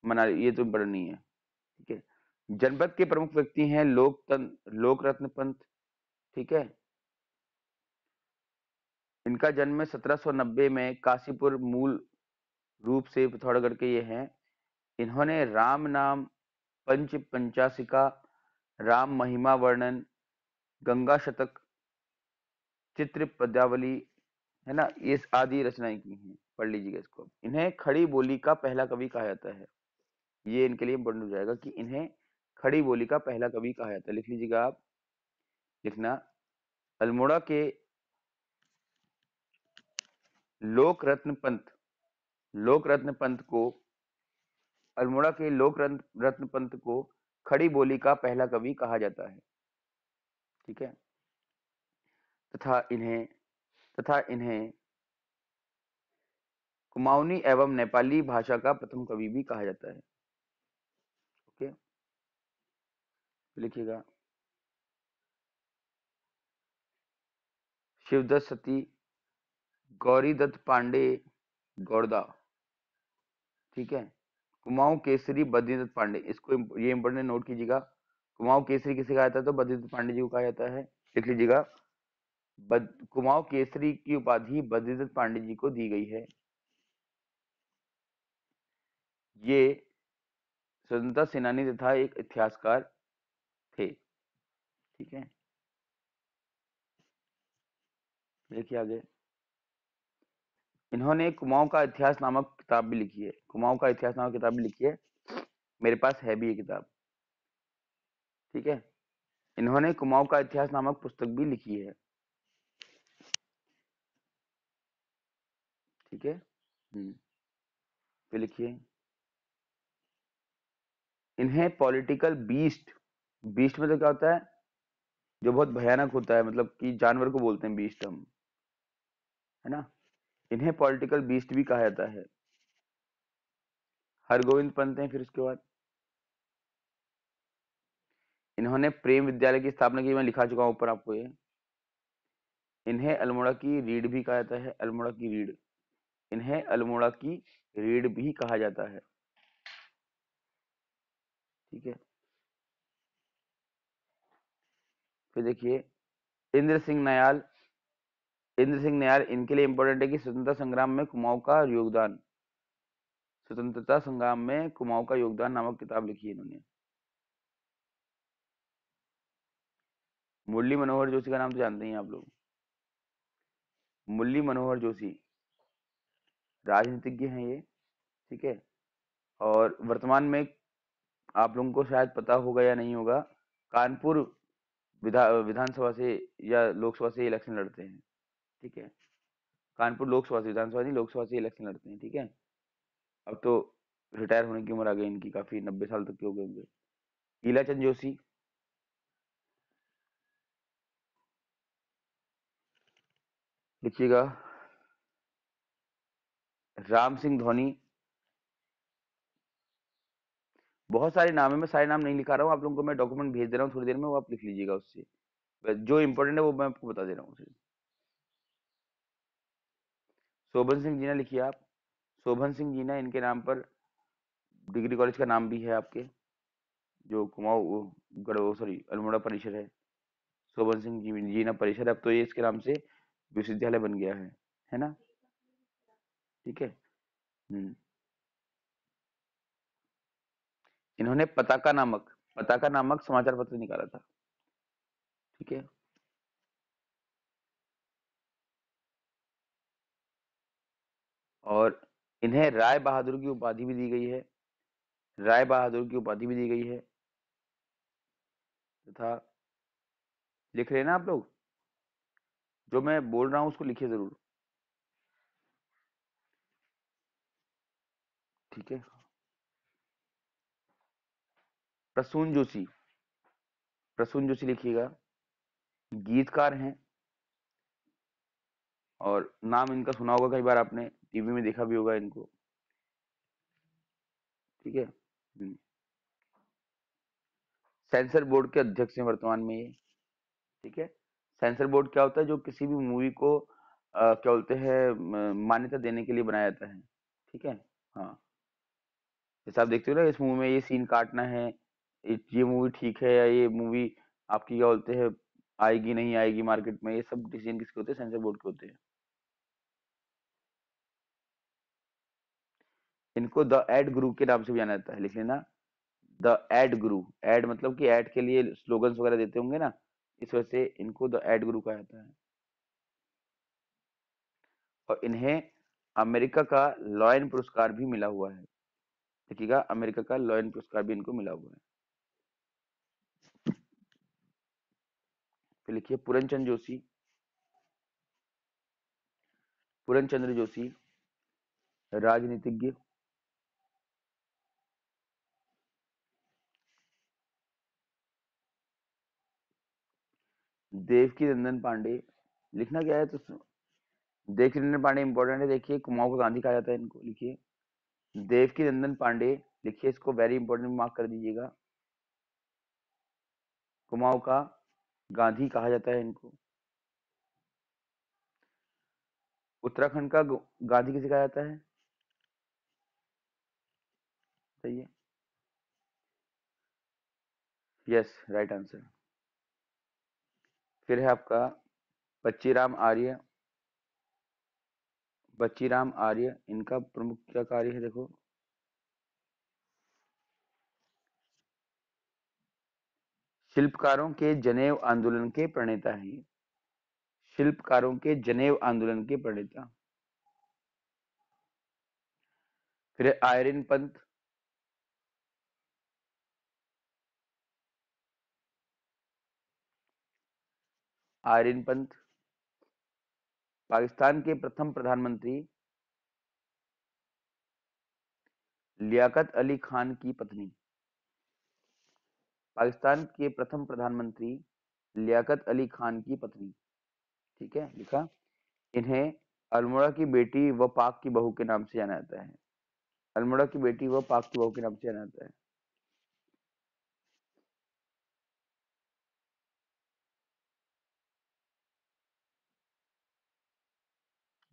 मना, ये तो बड़ा नहीं है। ठीक है, जनपद के प्रमुख व्यक्ति हैं लोक रत्न पंत। ठीक है, इनका जन्म 1790 में काशीपुर, मूल रूप से पिथौरागढ़ के ये हैं। इन्होंने राम नाम, पंच पंचासिका, राम महिमा वर्णन, गंगा शतक, चित्र पद्यावली, है ना, ये आदि रचनाएं की हैं। पढ़ लीजिएगा इसको। इन्हें खड़ी बोली का पहला कवि कहा जाता है। ये इनके लिए इम्पोर्टेंट हो जाएगा कि इन्हें खड़ी बोली का पहला कवि कहा जाता है। लिख लीजिएगा आप, लिखना। अल्मोड़ा के लोक रत्न पंत लोक रत्न पंत को अल्मोड़ा के लोक रत्न पंत को खड़ी बोली का पहला कवि कहा जाता है। ठीक है, तथा इन्हें तथा इन्हें कुमाऊनी एवं नेपाली भाषा का प्रथम कवि भी कहा जाता है। ओके, लिखिएगा। शिवदत्त सती, गौरीदत्त पांडे, गौड़दा, ठीक है। कुमाऊं केसरी बद्रीदत्त पांडे, इसको ये इंपॉर्टेंट नोट कीजिएगा। कुमाऊं केसरी किसे कहा जाता है? तो बद्रीदत्त पांडे जी को कहा जाता है। लिख लीजिएगा, कुमाऊं केसरी की उपाधि बद्रीदत्त पांडे जी को दी गई है। ये स्वतंत्रता सेनानी तथा एक इतिहासकार थे, ठीक है। देखिए आगे, इन्होंने कुमाऊं का इतिहास नामक किताब भी लिखी है। कुमाऊं का इतिहास नामक किताब भी लिखी है, मेरे पास है भी ये किताब, ठीक है। इन्होंने कुमाऊं का इतिहास नामक पुस्तक भी लिखी है, ठीक है। फिर लिखिए, इन्हें पॉलिटिकल बीस्ट, बीस्ट मतलब क्या होता है? जो बहुत भयानक होता है, मतलब कि जानवर को बोलते हैं बीस्ट हम, है ना। इन्हें पॉलिटिकल बीस्ट भी कहा जाता है। हरगोविंद पंत हैं फिर उसके बाद। इन्होंने प्रेम विद्यालय की स्थापना की, मैं लिखा चुका हूं ऊपर आपको ये। इन्हें अल्मोड़ा की रीढ़ भी कहा जाता है, अल्मोड़ा की रीढ़। इन्हें अल्मोड़ा की रीढ़ भी कहा जाता है, ठीक है। फिर देखिए, इंद्र सिंह नयाल। इंद्र सिंह नयाल इनके लिए इंपॉर्टेंट है कि स्वतंत्रता संग्राम में कुमाऊं का योगदान, स्वतंत्रता संग्राम में कुमाऊं का योगदान नामक किताब लिखी है इन्होंने। मुरली मनोहर जोशी का नाम तो जानते ही हैं आप लोग। मुरली मनोहर जोशी राजनीतिज्ञ हैं ये, ठीक है। और वर्तमान में आप लोगों को शायद पता होगा या नहीं होगा, कानपुर विधानसभा से या लोकसभा से इलेक्शन लड़ते हैं, ठीक है। कानपुर लोकसभा से, विधानसभा नहीं, लोकसभा से इलेक्शन लड़ते हैं, ठीक है। अब तो रिटायर होने की उम्र आ गई इनकी, काफी 90 साल तक के हो गए होंगे। ईलाचंद जोशी, लिखिएगा। राम सिंह धोनी। बहुत सारे नाम है, मैं सारे नाम नहीं लिखा रहा हूँ, आप लोगों को मैं डॉक्यूमेंट भेज दे रहा हूँ थोड़ी देर में, वो आप लिख लीजिएगा उससे। जो इंपॉर्टेंट है वो मैं आपको बता दे रहा हूँ उसे। शोभन सिंह जीना लिखिए आप। शोभन सिंह जीना, इनके नाम पर डिग्री कॉलेज का नाम भी है आपके, जो कुमाऊं गढ़, सॉरी अल्मोड़ा परिसर है। शोभन सिंह जीना परिसर, अब तो ये इसके नाम से विश्वविद्यालय बन गया है ना, ठीक है। हम्म। इन्होंने पताका नामक समाचार पत्र निकाला था, ठीक है। और इन्हें राय बहादुर की उपाधि भी दी गई है, राय बहादुर की उपाधि भी दी गई है तथा, लिख रहे हैं ना आप लोग? जो मैं बोल रहा हूँ उसको लिखिए जरूर, ठीक है। प्रसून जोशी, प्रसून जोशी लिखिएगा। गीतकार हैं, और नाम इनका सुना होगा कई बार आपने, टीवी में देखा भी होगा इनको, ठीक है। सेंसर बोर्ड के अध्यक्ष हैं वर्तमान में ये, ठीक है। सेंसर बोर्ड क्या होता है? जो किसी भी मूवी को क्या बोलते हैं, मान्यता देने के लिए बनाया जाता है, ठीक है। हाँ, जैसे आप देखते हो ना, इस मूवी में ये सीन काटना है, ये मूवी ठीक है, या ये मूवी आपकी क्या बोलते हैं आएगी नहीं आएगी मार्केट में, ये सब डिसीजन किसके होते हैं? सेंसर बोर्ड के होते हैं। इनको द एड गुरु के नाम से भी जाना जाता है, लिख लेना। द एड गुरु, एड मतलब कि एड के लिए स्लोगन्स वगैरह देते होंगे ना, इस वजह से इनको द एड गुरु कहा जाता है। और इन्हें अमेरिका का लॉयन पुरस्कार भी मिला हुआ है, देखिएगा, अमेरिका का लॉयन पुरस्कार भी इनको मिला हुआ है। फिर लिखिए पूरनचंद जोशी, पूरनचंद्र जोशी राजनीतिज्ञ। देवकी नंदन पांडे, लिखना क्या है तो देवकी नंदन पांडे इंपॉर्टेंट है, देखिए कुमाऊं का गांधी कहा जाता है इनको, लिखिए देवकी नंदन पांडे, लिखिए इसको, वेरी इंपॉर्टेंट, मार्क कर दीजिएगा। कुमाऊं का गांधी कहा जाता है इनको। उत्तराखंड का गांधी किसे कहा जाता है, सही है, यस, राइट आंसर। फिर है आपका बच्चीराम आर्य, बच्चीराम आर्य, इनका प्रमुख क्या कार्य है, देखो, शिल्पकारों के जनेव आंदोलन के प्रणेता हैं ये। शिल्पकारों के जनेव आंदोलन के प्रणेता। फिर है आयरन पंत, आयरन पंत, पाकिस्तान के प्रथम प्रधानमंत्री लियाकत अली खान की पत्नी, पाकिस्तान के प्रथम प्रधानमंत्री लियाकत अली खान की पत्नी, ठीक है, लिखा। इन्हें अल्मोड़ा की बेटी व पाक की बहू के नाम से जाना जाता है, अल्मोड़ा की बेटी व पाक की बहू के नाम से जाना जाता है,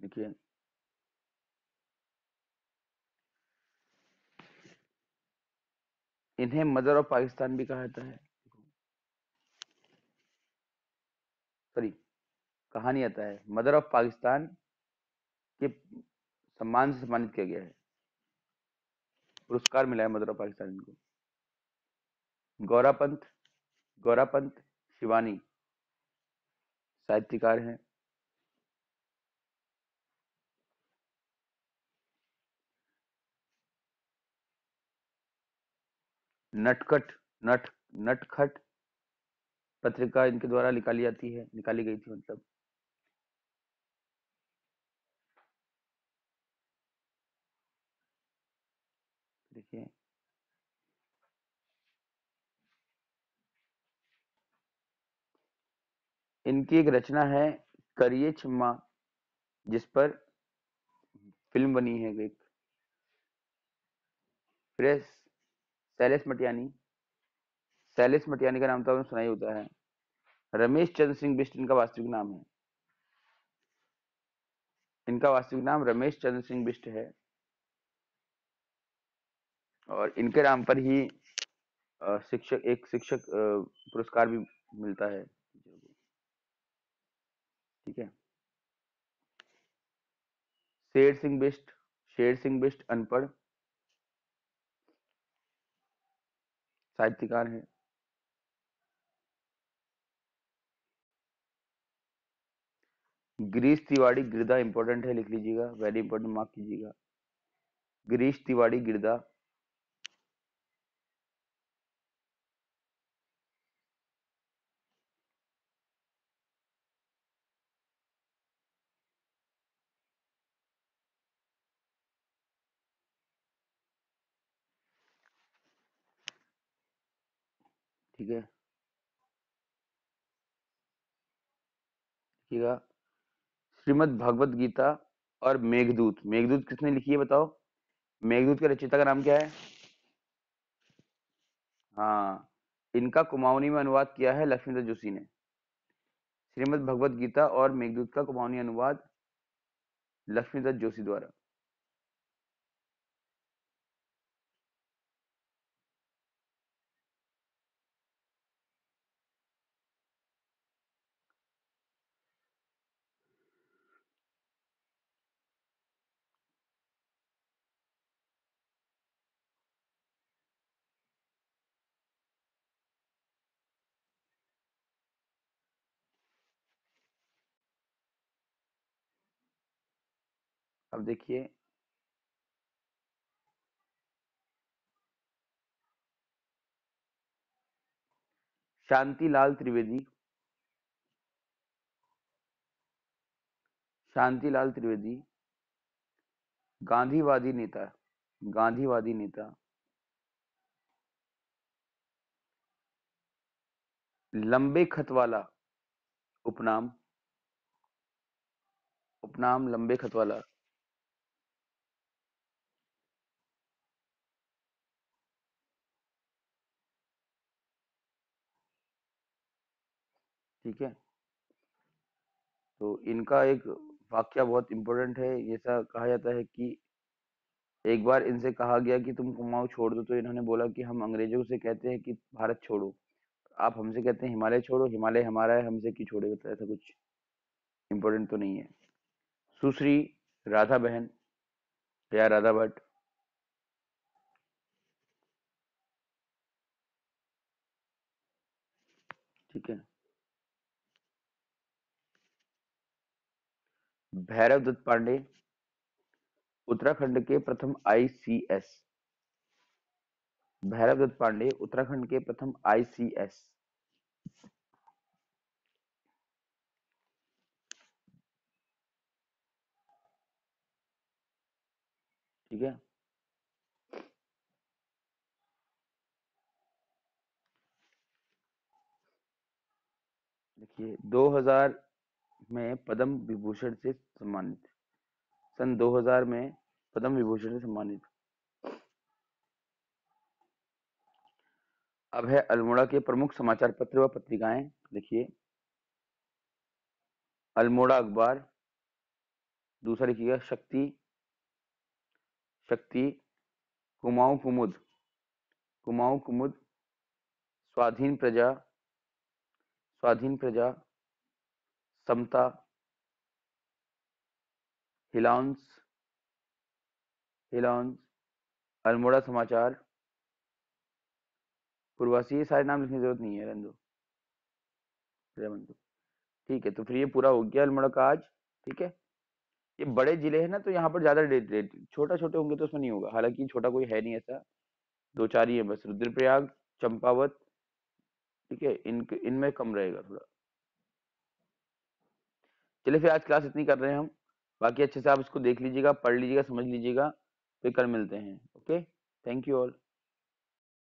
देखिए। इन्हें मदर ऑफ पाकिस्तान भी कहा जाता है, सॉरी, कहा नहीं आता है, मदर ऑफ पाकिस्तान के सम्मान से सम्मानित किया गया है, पुरस्कार मिला है मदर ऑफ पाकिस्तान इनको। गौरा पंत, गौरा पंत शिवानी साहित्यकार हैं। नटखट, नट नटखट पत्रिका इनके द्वारा निकाली जाती है, निकाली गई थी मतलब, देखिए। इनकी एक रचना है करिए छिम्मा, जिस पर फिल्म बनी है एक। फिर शैलेश मटियानी, शैलेश मटियानी का नाम तो आपने सुना ही होता है। रमेश चंद्र सिंह बिष्ट इनका वास्तविक नाम है, इनका वास्तविक नाम रमेश चंद्र सिंह बिष्ट है, और इनके नाम पर ही शिक्षक, एक शिक्षक पुरस्कार भी मिलता है, ठीक है। शेर सिंह बिष्ट, शेर सिंह बिष्ट अनपढ़ साहित्यकार हैं। गिरीश तिवाड़ी गिरदा इंपॉर्टेंट है, लिख लीजिएगा, वेरी इंपॉर्टेंट, मार्क कीजिएगा। गिरीश तिवाड़ी गिरदा, ठीक है, देखिएगा। श्रीमद् भगवत गीता और मेघदूत, मेघदूत किसने लिखी है बताओ, मेघदूत के रचयिता का नाम क्या है, हाँ, इनका कुमाऊनी में अनुवाद किया है लक्ष्मीदत्त जोशी ने। श्रीमद् भगवत गीता और मेघदूत का कुमाऊनी अनुवाद लक्ष्मीदत्त जोशी द्वारा। अब देखिए, शांतिलाल त्रिवेदी, शांतिलाल त्रिवेदी गांधीवादी नेता, गांधीवादी नेता, लंबे खत वाला उपनाम, उपनाम लंबे खत वाला। ठीक है, तो इनका एक वाक्य बहुत इंपॉर्टेंट है। ऐसा कहा जाता है कि एक बार इनसे कहा गया कि तुम कुमाऊं छोड़ दो, तो इन्होंने बोला कि हम अंग्रेजों से कहते हैं कि भारत छोड़ो, आप हमसे कहते हैं हिमालय छोड़ो, हिमालय हमारा है, हमसे क्यों छोड़े। तो ऐसा कुछ इंपॉर्टेंट तो नहीं है। सुश्री राधा बहन या राधा भट्ट। ठीक है, भैरव दत्त पांडे उत्तराखंड के प्रथम आईसीएस। भैरव दत्त पांडे उत्तराखंड के प्रथम आईसीएस। ठीक है, देखिए 2000 में पद्म विभूषण से सम्मानित, सन 2000 में पद्म विभूषण से सम्मानित। अब है अल्मोड़ा के प्रमुख समाचार पत्र व पत्रिकाएं। देखिए, अल्मोड़ा अखबार, दूसरा लिखिएगा शक्ति, शक्ति, कुमाऊं कुमुद, कुमाऊं कुमुद, स्वाधीन प्रजा, स्वाधीन प्रजा, समता, हिलांस, हिलांस, अल्मोड़ा समाचार, पूर्वासी। ये सारे नाम लिखने की जरूरत नहीं है, रहने दो, रहने दो। ठीक है, तो फिर ये पूरा हो गया अल्मोड़ा का आज। ठीक है, ये बड़े जिले हैं ना, तो यहाँ पर ज्यादा डेट डेट छोटा छोटे होंगे तो उसमें नहीं होगा, हालांकि छोटा कोई है नहीं ऐसा, दो चार ही है बस, रुद्रप्रयाग, चंपावत। ठीक है, इनमें कम रहेगा थोड़ा। चलिए फिर आज क्लास इतनी कर रहे हैं हम, बाकी अच्छे से आप इसको देख लीजिएगा, पढ़ लीजिएगा, समझ लीजिएगा, फिर कल मिलते हैं। Okay, thank you all.